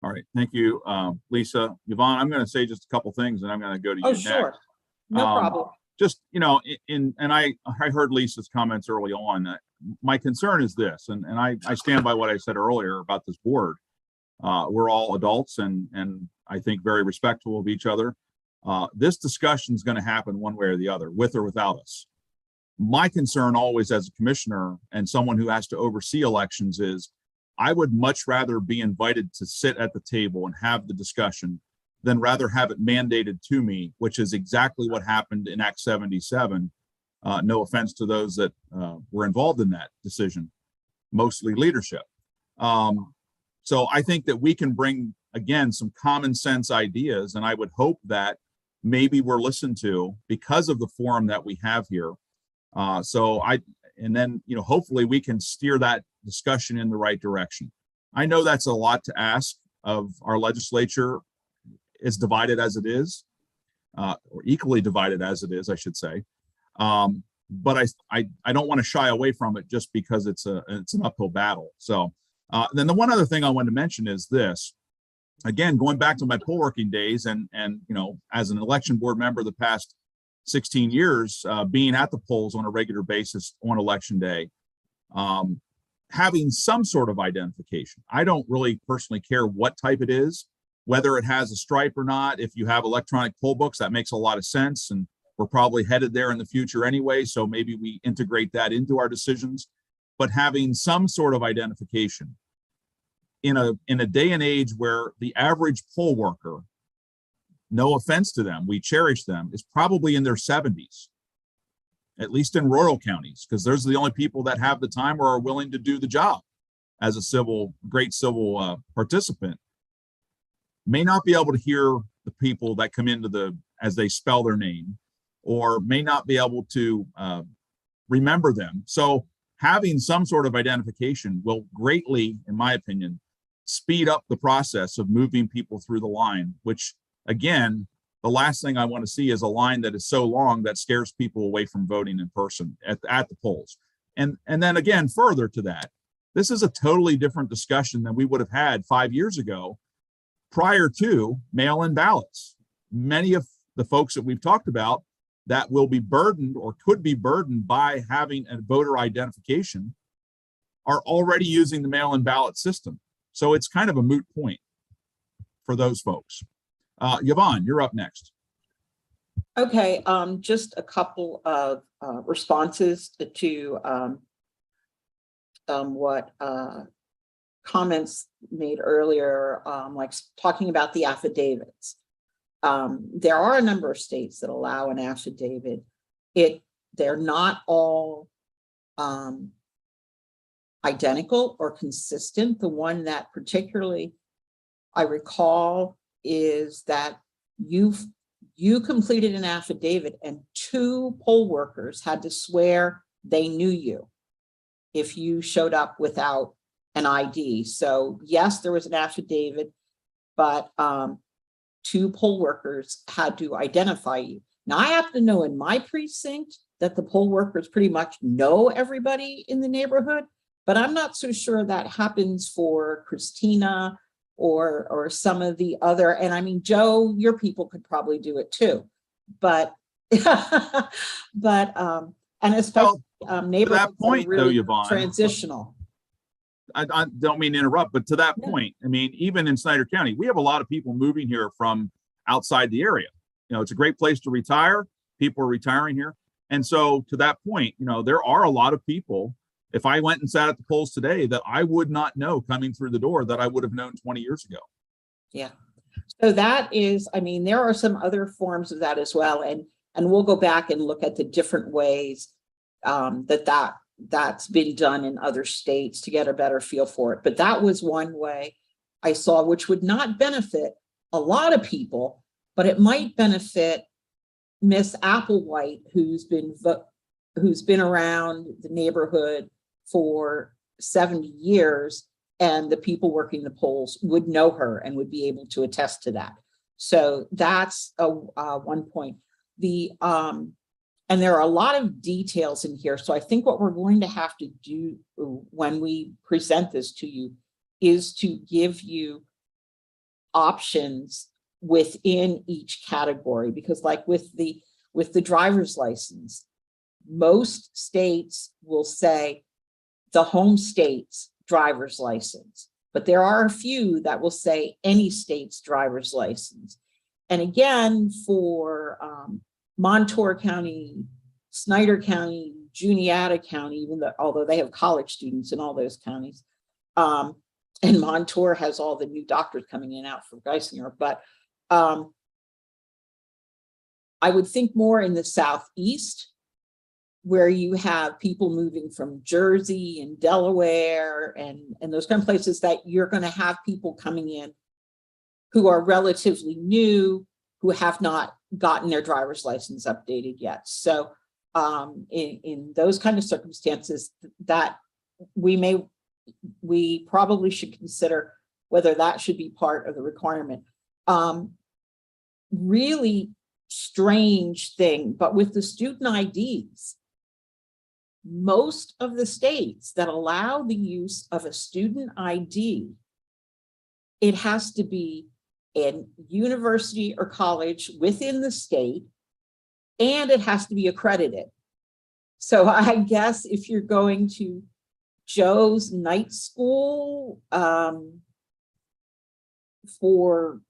Speaker 2: All right, thank you, Lisa. Yvonne, I'm going to say just a couple things, and I'm going to go to you next.
Speaker 7: Sure. No problem.
Speaker 2: Just, and I heard Lisa's comments early on. My concern is this, and I stand by what I said earlier about this board. We're all adults and I think very respectful of each other. This discussion is going to happen one way or the other, with or without us. My concern always as a commissioner and someone who has to oversee elections is I would much rather be invited to sit at the table and have the discussion than rather have it mandated to me, which is exactly what happened in Act 77. No offense to those that were involved in that decision, mostly leadership. So I think that we can bring, again, some common sense ideas, and I would hope that maybe we're listened to because of the forum that we have here. And then, hopefully we can steer that discussion in the right direction. I know that's a lot to ask of our legislature, as divided as it is, or equally divided as it is, I should say. But I don't want to shy away from it just because it's an uphill battle. So then the one other thing I wanted to mention is this. Again, going back to my poll working days and as an election board member the past 16 years, being at the polls on a regular basis on election day, having some sort of identification. I don't really personally care what type it is. whether it has a stripe or not. If you have electronic poll books, that makes a lot of sense. And we're probably headed there in the future anyway. So maybe we integrate that into our decisions, but having some sort of identification in a day and age where the average poll worker, no offense to them, we cherish them, is probably in their 70s, at least in rural counties, because those are the only people that have the time or are willing to do the job as a great civil participant, may not be able to hear the people that come into as they spell their name, or may not be able to remember them. So having some sort of identification will greatly, in my opinion, speed up the process of moving people through the line, which again, the last thing I want to see is a line that is so long that scares people away from voting in person at the polls. And then again, further to that, this is a totally different discussion than we would have had 5 years ago prior to mail-in ballots. Many of the folks that we've talked about that will be burdened or could be burdened by having a voter identification are already using the mail-in ballot system. So it's kind of a moot point for those folks. Yvonne, you're up next.
Speaker 7: Okay, just a couple of responses to what comments made earlier, like talking about the affidavits. There are a number of states that allow an affidavit. They're not all identical or consistent. The one that particularly I recall is that you completed an affidavit and 2 poll workers had to swear they knew you if you showed up without an ID. So yes, there was an affidavit, but 2 poll workers had to identify you. Now I happen to know in my precinct that the poll workers pretty much know everybody in the neighborhood, but I'm not so sure that happens for Christina or some of the other, and I mean, Joe, your people could probably do it too, but and especially neighborhoods that are really
Speaker 2: Yvonne,
Speaker 7: transitional.
Speaker 2: I don't mean to interrupt, but to that point, I mean, even in Snyder County, we have a lot of people moving here from outside the area. You know, it's a great place to retire. People are retiring here. And so to that point, you know, there are a lot of people, if I went and sat at the polls today, that I would not know coming through the door that I would have known 20 years ago.
Speaker 7: Yeah. So that is, I mean, there are some other forms of that as well. And we'll go back and look at the different ways that's been done in other states to get a better feel for it. But that was one way I saw, which would not benefit a lot of people, but it might benefit Miss Applewhite, who's been around the neighborhood for 70 years, and the people working the polls would know her and would be able to attest to that. So that's one point. And there are a lot of details in here. So I think what we're going to have to do when we present this to you is to give you options within each category, because like with the driver's license, most states will say the home state's driver's license, but there are a few that will say any state's driver's license. And again, for Montour County, Snyder County, Juniata County, although they have college students in all those counties, and Montour has all the new doctors coming in and out for Geisinger, but I would think more in the Southeast, where you have people moving from Jersey and Delaware and those kind of places, that you're going to have people coming in who are relatively new, who have not gotten their driver's license updated yet. So in those kind of circumstances, that we probably should consider whether that should be part of the requirement. Really strange thing, but with the student IDs, most of the states that allow the use of a student ID, it has to be a university or college within the state, and it has to be accredited. So I guess if you're going to Joe's night school for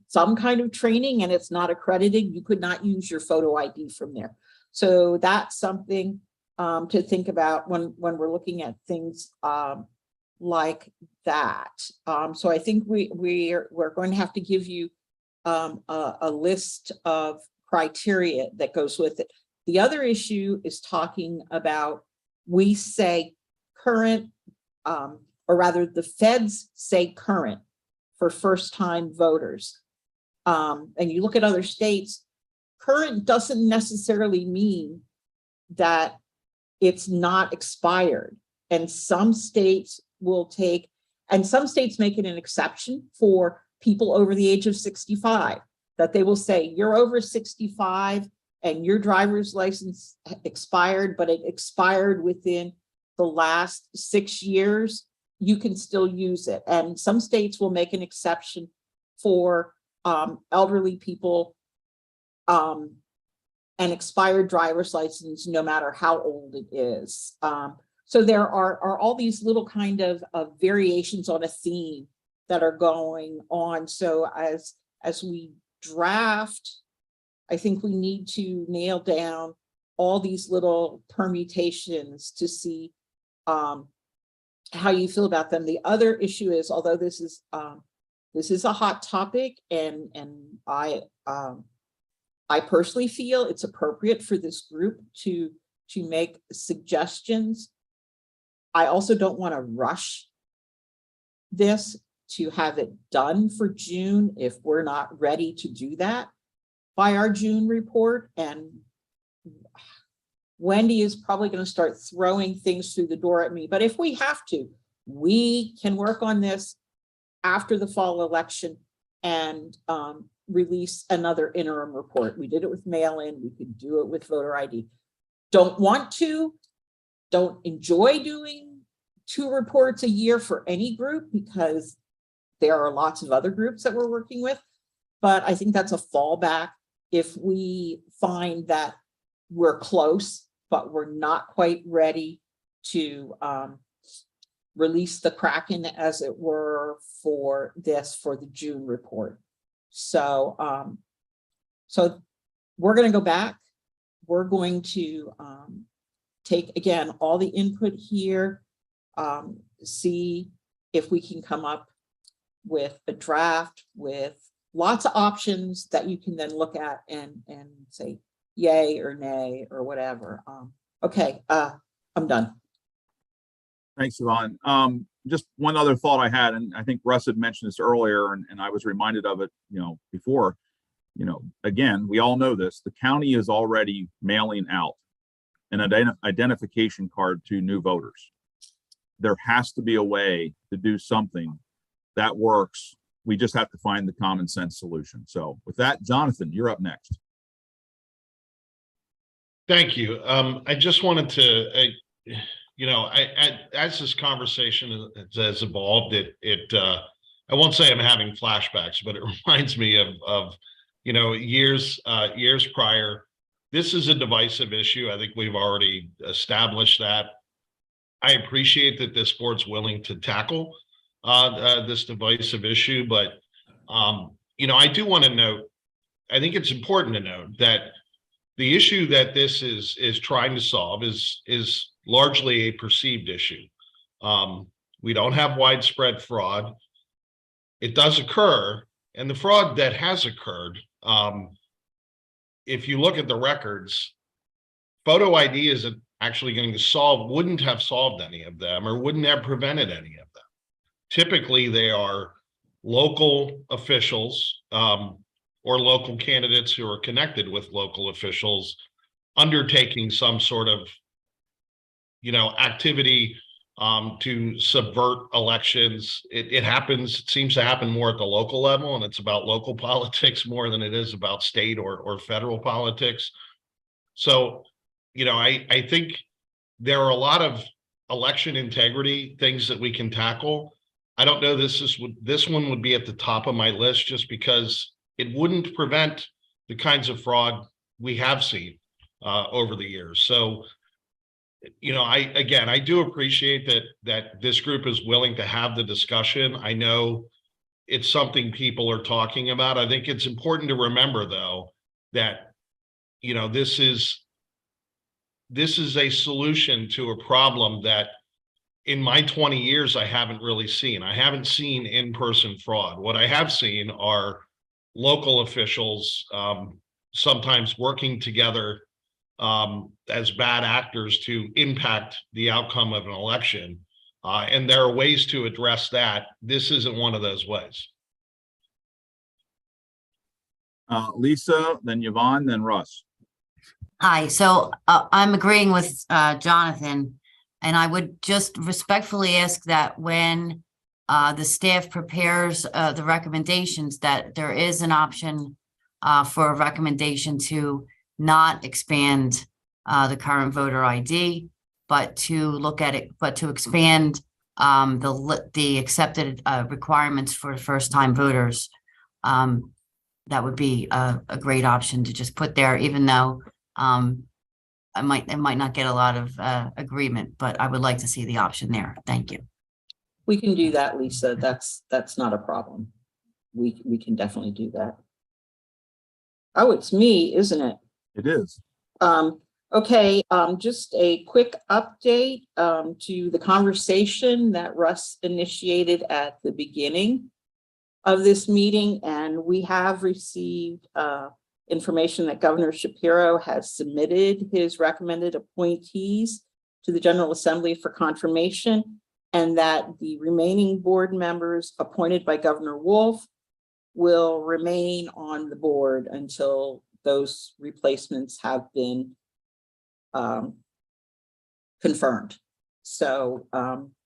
Speaker 7: some kind of training and it's not accredited, you could not use your photo ID from there. So that's something to think about when we're looking at things like that. So I think we're going to have to give you a list of criteria that goes with it. The other issue is talking about, we say current, or rather the feds say current for first-time voters. And you look at other states, current doesn't necessarily mean that it's not expired. And some states will take, and some states make it an exception for people over the age of 65, that they will say, you're over 65 and your driver's license expired, but it expired within the last 6 years, you can still use it. And some states will make an exception for elderly people, an expired driver's license, no matter how old it is. So there are all these little kind of variations on a theme that are going on. So as we draft, I think we need to nail down all these little permutations to see how you feel about them. The other issue is, although this is a hot topic, and I personally feel it's appropriate for this group to make suggestions. I also don't want to rush this to have it done for June if we're not ready to do that by our June report. And Wendy is probably going to start throwing things through the door at me. But if we have to, we can work on this after the fall election and release another interim report. We did it with mail-in. We could do it with voter ID. Don't want to, don't enjoy doing 2 reports a year for any group because there are lots of other groups that we're working with. But I think that's a fallback if we find that we're close, but we're not quite ready to release the Kraken, as it were, for the June report. So, so we're going to go back. We're going to take, again, all the input here, see if we can come up with a draft with lots of options that you can then look at and say yay or nay or whatever. Okay, I'm done.
Speaker 2: Thanks, Yvonne. Just one other thought I had, and I think Russ had mentioned this earlier, and I was reminded of it, before. Again, we all know this. The county is already mailing out an identification card to new voters. There has to be a way to do something that works. We just have to find the common sense solution. So with that, Jonathan, you're up next.
Speaker 10: Thank you. I just wanted to, as this conversation has evolved, I won't say I'm having flashbacks, but it reminds me of years prior. This is a divisive issue. I think we've already established that. I appreciate that this board's willing to tackle this divisive issue, but I do want to note, I think it's important to note that the issue that this is trying to solve is largely a perceived issue. We don't have widespread fraud. It does occur, and the fraud that has occurred, if you look at the records, photo ID isn't actually going to wouldn't have solved any of them or wouldn't have prevented any of them. Typically, they are local officials or local candidates who are connected with local officials undertaking some sort of, activity to subvert elections. It happens, it seems to happen more at the local level, and it's about local politics more than it is about state or federal politics. So, I think there are a lot of election integrity things that we can tackle. I don't know, this one would be at the top of my list just because it wouldn't prevent the kinds of fraud we have seen over the years. So, I do appreciate that this group is willing to have the discussion. I know it's something people are talking about. I think it's important to remember, though, that, you know, this is a solution to a problem that in my 20 years, I haven't really seen. I haven't seen in-person fraud. What I have seen are local officials sometimes working together as bad actors to impact the outcome of an election. And there are ways to address that. This isn't one of those ways.
Speaker 2: Lisa, then Yvonne, then Russ.
Speaker 6: Hi, so I'm agreeing with Jonathan, and I would just respectfully ask that when the staff prepares the recommendations, that there is an option for a recommendation to not expand the current voter ID, but to look at it, but to expand the accepted requirements for first-time voters. That would be a great option to just put there, even though it might not get a lot of agreement, but I would like to see the option there. Thank you.
Speaker 7: We can do that, Lisa. That's not a problem. We can definitely do that. Oh, it's me, isn't it?
Speaker 2: It is.
Speaker 7: Okay, just a quick update to the conversation that Russ initiated at the beginning of this meeting, and we have received information that Governor Shapiro has submitted his recommended appointees to the General Assembly for confirmation, and that the remaining board members appointed by Governor Wolf will remain on the board until those replacements have been confirmed. So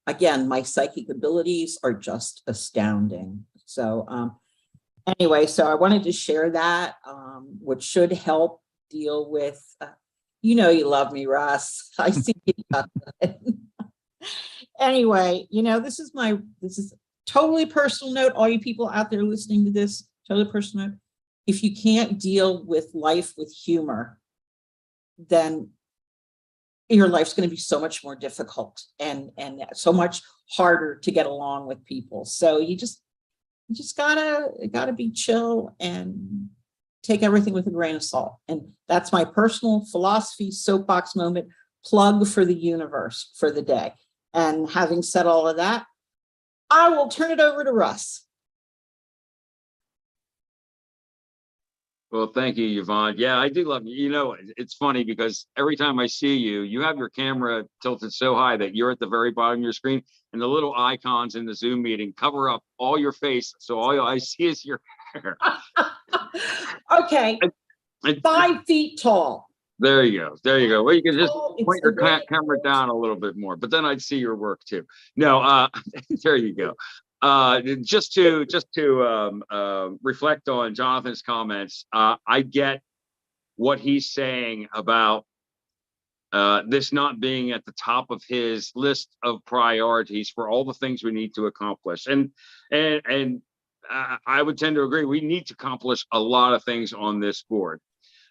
Speaker 7: again, my psychic abilities are just astounding. So anyway, so I wanted to share that, which should help deal with, you know, you love me, Russ. I see you. Anyway, you know, this is totally personal note. All you people out there listening to this, totally personal note. If you can't deal with life with humor, then your life's going to be so much more difficult and so much harder to get along with people. So you just gotta be chill and take everything with a grain of salt. And that's my personal philosophy soapbox moment plug for the universe for the day. And having said all of that, I will turn it over to Russ.
Speaker 5: Well, thank you, Yvonne. Yeah, I do love you. You know, it's funny because every time I see you, you have your camera tilted so high that you're at the very bottom of your screen, and the little icons in the Zoom meeting cover up all your face. So all I see is your hair.
Speaker 7: Okay, 5 feet tall.
Speaker 5: There you go. There you go. Well, you can just
Speaker 7: Oh, it's
Speaker 5: point your
Speaker 7: the way-
Speaker 5: camera down a little bit more, but then I'd see your work too. No, there you go. Just to reflect on Jonathan's comments, I get what he's saying about this not being at the top of his list of priorities for all the things we need to accomplish. And I would tend to agree. We need to accomplish a lot of things on this board.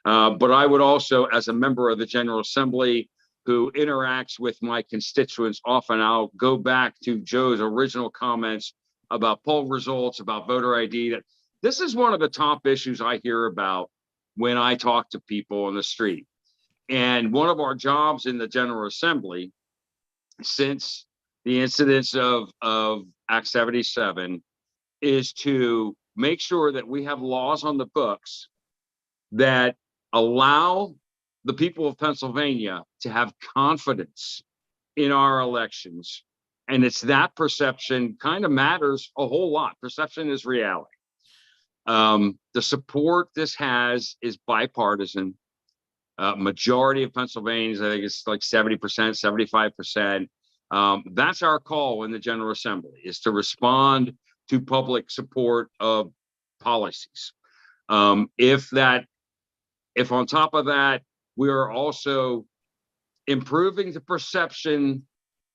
Speaker 5: But I would also, as a member of the General Assembly who interacts with my constituents often, I'll go back to Joe's original comments about poll results, about voter ID. That this is one of the top issues I hear about when I talk to people on the street. And one of our jobs in the General Assembly, since the incidents of Act 77, is to make sure that we have laws on the books that allow the people of Pennsylvania to have confidence in our elections. And it's that perception kind of matters a whole lot. Perception is reality. The support this has is bipartisan. Majority of Pennsylvanians, I think it's like 70%, 75%. That's our call in the General Assembly, is to respond to public support of policies. If on top of that, we are also improving the perception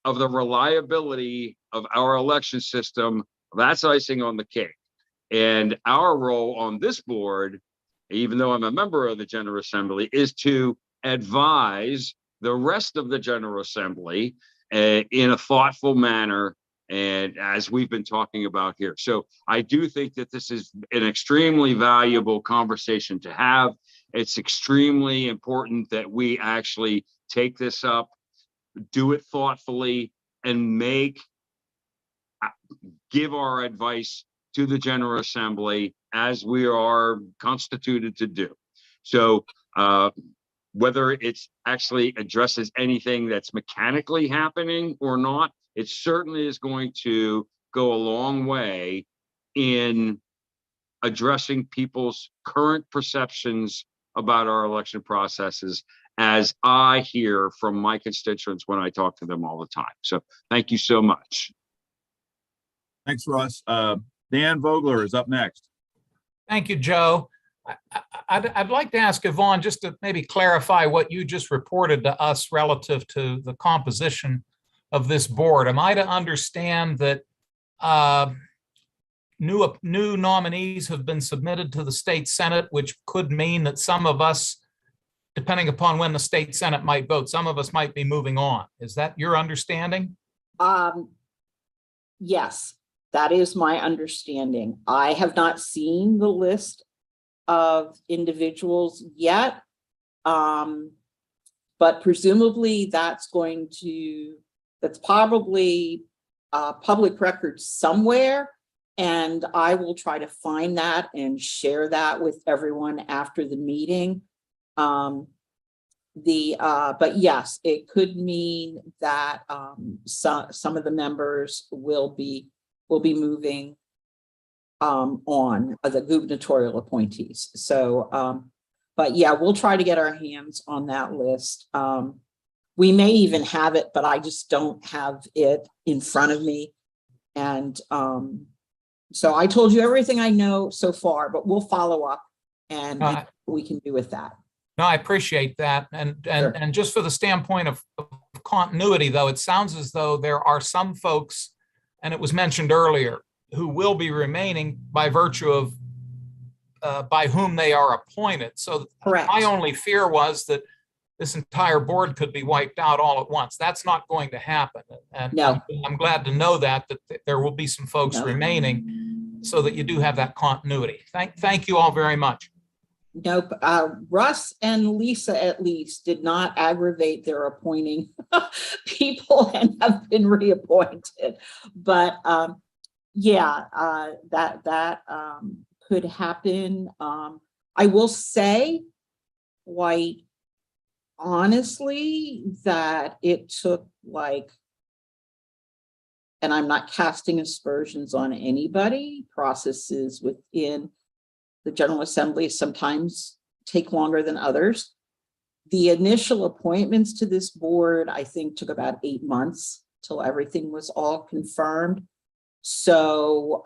Speaker 5: of the reliability of our election system, that's icing on the cake. And our role on this board, even though I'm a member of the General Assembly, is to advise the rest of the General Assembly in a thoughtful manner And as we've been talking about here. So I do think that this is an extremely valuable conversation to have. It's extremely important that we actually take this up, do it thoughtfully, and give our advice to the General Assembly as we are constituted to do. So whether it's actually addresses anything that's mechanically happening or not, it certainly is going to go a long way in addressing people's current perceptions about our election processes, as I hear from my constituents when I talk to them all the time. So thank you so much.
Speaker 2: Thanks, Russ. Dan Vogler is up next.
Speaker 13: Thank you, Joe. I'd like to ask Yvonne just to maybe clarify what you just reported to us relative to the composition of this board. Am I to understand that new nominees have been submitted to the state Senate, which could mean that some of us, depending upon when the state Senate might vote, some of us might be moving on? Is that your understanding?
Speaker 7: Yes, that is my understanding. I have not seen the list of individuals yet. But presumably that's probably public record somewhere. And I will try to find that and share that with everyone after the meeting. But yes, it could mean that some of the members will be moving on the gubernatorial appointees. So, but yeah, we'll try to get our hands on that list. We may even have it, but I just don't have it in front of me. And so I told you everything I know so far, but we'll follow up and see what we can do with that.
Speaker 13: No, I appreciate that. And just for the standpoint of continuity, though, it sounds as though there are some folks, and it was mentioned earlier, who will be remaining by virtue of by whom they are appointed. So
Speaker 7: Correct.
Speaker 13: My only fear was that this entire board could be wiped out all at once. That's not going to happen. And
Speaker 7: No.
Speaker 13: I'm glad to know that there will be some folks remaining so that you do have that continuity. Thank you all very much.
Speaker 7: Nope. Russ and Lisa at least did not aggravate their appointing people and have been reappointed. But yeah, that could happen. I will say quite honestly that it took and I'm not casting aspersions on anybody, processes within the General Assembly sometimes take longer than others. The initial appointments to this board, I think, took about 8 months till everything was all confirmed. So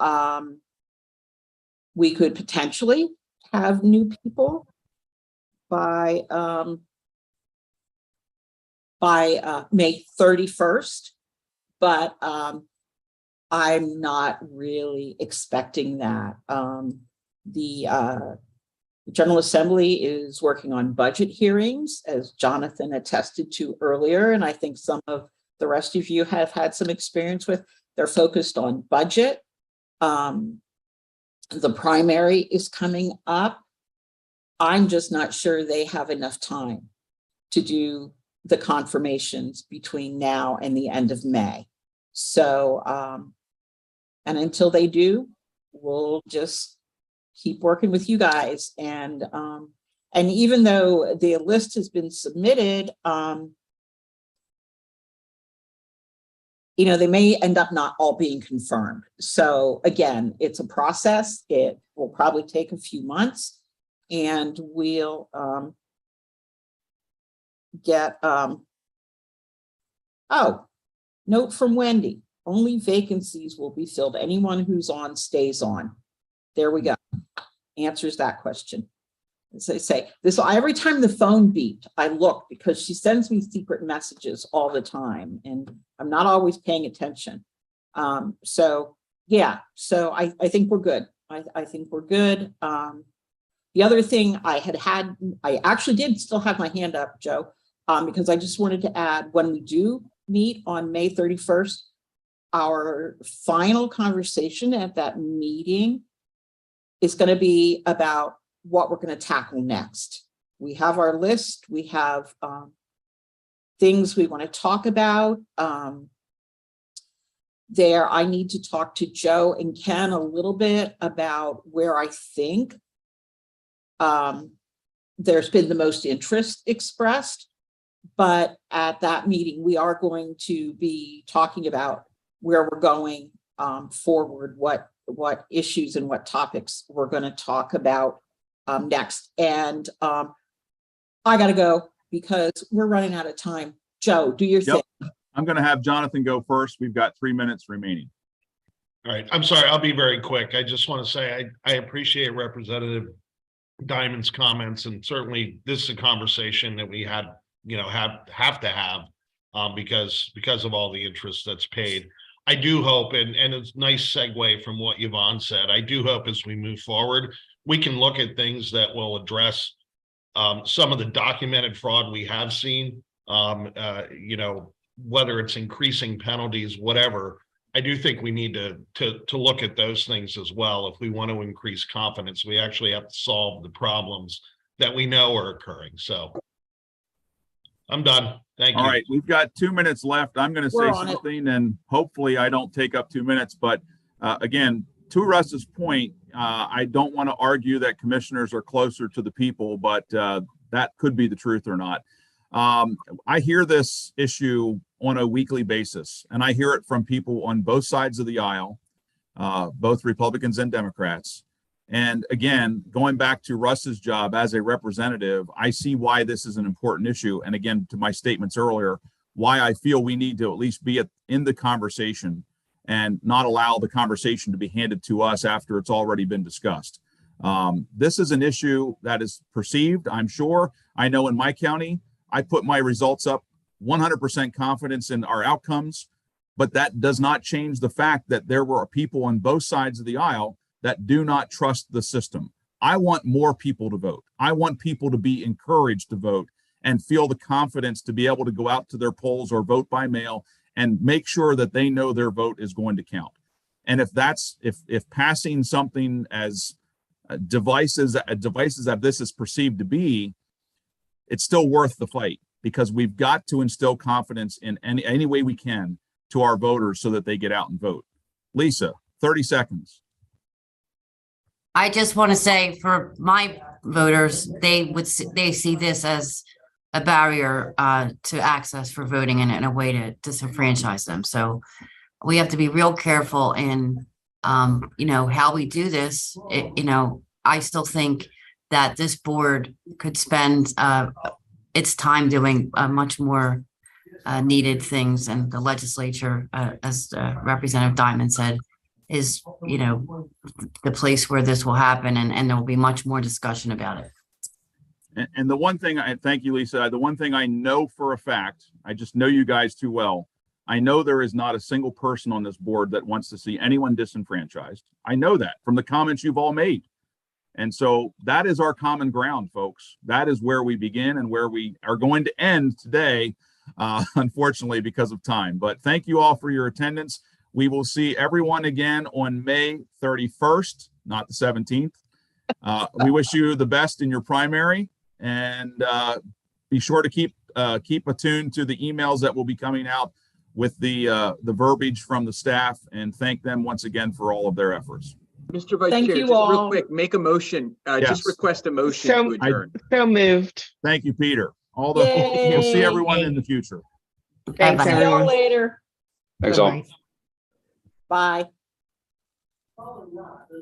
Speaker 7: we could potentially have new people by May 31st, but I'm not really expecting that. The General Assembly is working on budget hearings, as Jonathan attested to earlier, and I think some of the rest of you have had some experience with. They're focused on budget. The primary is coming up. I'm just not sure they have enough time to do the confirmations between now and the end of May. So, and until they do, we'll just keep working with you guys. And even though the list has been submitted, they may end up not all being confirmed. So again, it's a process. It will probably take a few months, and we'll get, note from Wendy, only vacancies will be filled. Anyone who's on stays on. There we go. Answers that question. As I say, every time the phone beeped, I looked because she sends me secret messages all the time and I'm not always paying attention. So yeah, so I think we're good. I think we're good. The other thing I actually did still have my hand up, Joe, because I just wanted to add, when we do meet on May 31st, our final conversation at that meeting is going to be about what we're going to tackle next. We have our list. We have things we want to talk about. There, I need to talk to Joe and Ken a little bit about where I think there's been the most interest expressed. But at that meeting, we are going to be talking about where we're going forward, what issues and what topics we're going to talk about next. And I got to go because we're running out of time. Joe, do your thing.
Speaker 2: I'm going to have Jonathan go first. We've got 3 minutes remaining.
Speaker 10: All right, I'm sorry, I'll be very quick. I just want to say I appreciate Representative Diamond's comments, and certainly this is a conversation that we had, have to have because of all the interest that's paid. I do hope, and it's a nice segue from what Yvonne said, I do hope as we move forward, we can look at things that will address some of the documented fraud we have seen, whether it's increasing penalties, whatever. I do think we need to look at those things as well. If we want to increase confidence, we actually have to solve the problems that we know are occurring. So I'm done. Thank you.
Speaker 2: All right, we've got 2 minutes left. I'm going to say something, and hopefully I don't take up 2 minutes. But again, to Russ's point, I don't want to argue that commissioners are closer to the people, but that could be the truth or not. I hear this issue on a weekly basis, and I hear it from people on both sides of the aisle, both Republicans and Democrats. And again, going back to Russ's job as a representative, I see why this is an important issue. And again, to my statements earlier, why I feel we need to at least be in the conversation and not allow the conversation to be handed to us after it's already been discussed. This is an issue that is perceived, I'm sure. I know in my county, I put my results up 100% confidence in our outcomes, but that does not change the fact that there were people on both sides of the aisle that do not trust the system. I want more people to vote. I want people to be encouraged to vote and feel the confidence to be able to go out to their polls or vote by mail and make sure that they know their vote is going to count. And if passing something as devices that this is perceived to be, it's still worth the fight, because we've got to instill confidence in any way we can to our voters so that they get out and vote. Lisa, 30 seconds.
Speaker 6: I just want to say for my voters, they see this as a barrier to access for voting and a way to disenfranchise them. So we have to be real careful in, how we do this. I still think that this board could spend its time doing much more needed things, and the legislature, as Representative Diamond said, is the place where this will happen, and there will be much more discussion about it.
Speaker 2: And the one thing thank you, Lisa. The one thing I know for a fact, I just know you guys too well. I know there is not a single person on this board that wants to see anyone disenfranchised. I know that from the comments you've all made. And so that is our common ground, folks. That is where we begin and where we are going to end today, unfortunately, because of time. But thank you all for your attendance. We will see everyone again on May 31st, not the 17th. We wish you the best in your primary, and be sure to keep attuned to the emails that will be coming out with the verbiage from the staff, and thank them once again for all of their efforts.
Speaker 1: Mr. Vice
Speaker 7: Thank
Speaker 1: Chair,
Speaker 7: you
Speaker 1: just real
Speaker 7: all.
Speaker 1: quick, make a motion,
Speaker 2: Yes.
Speaker 1: just request a motion to adjourn.
Speaker 4: So moved.
Speaker 2: Thank you, Peter. We'll see
Speaker 7: Yay.
Speaker 2: everyone in the future.
Speaker 4: Thanks,
Speaker 6: Bye-bye.
Speaker 7: See y'all
Speaker 4: everyone.
Speaker 7: later.
Speaker 11: Thanks all.
Speaker 4: Bye-bye.
Speaker 7: Bye.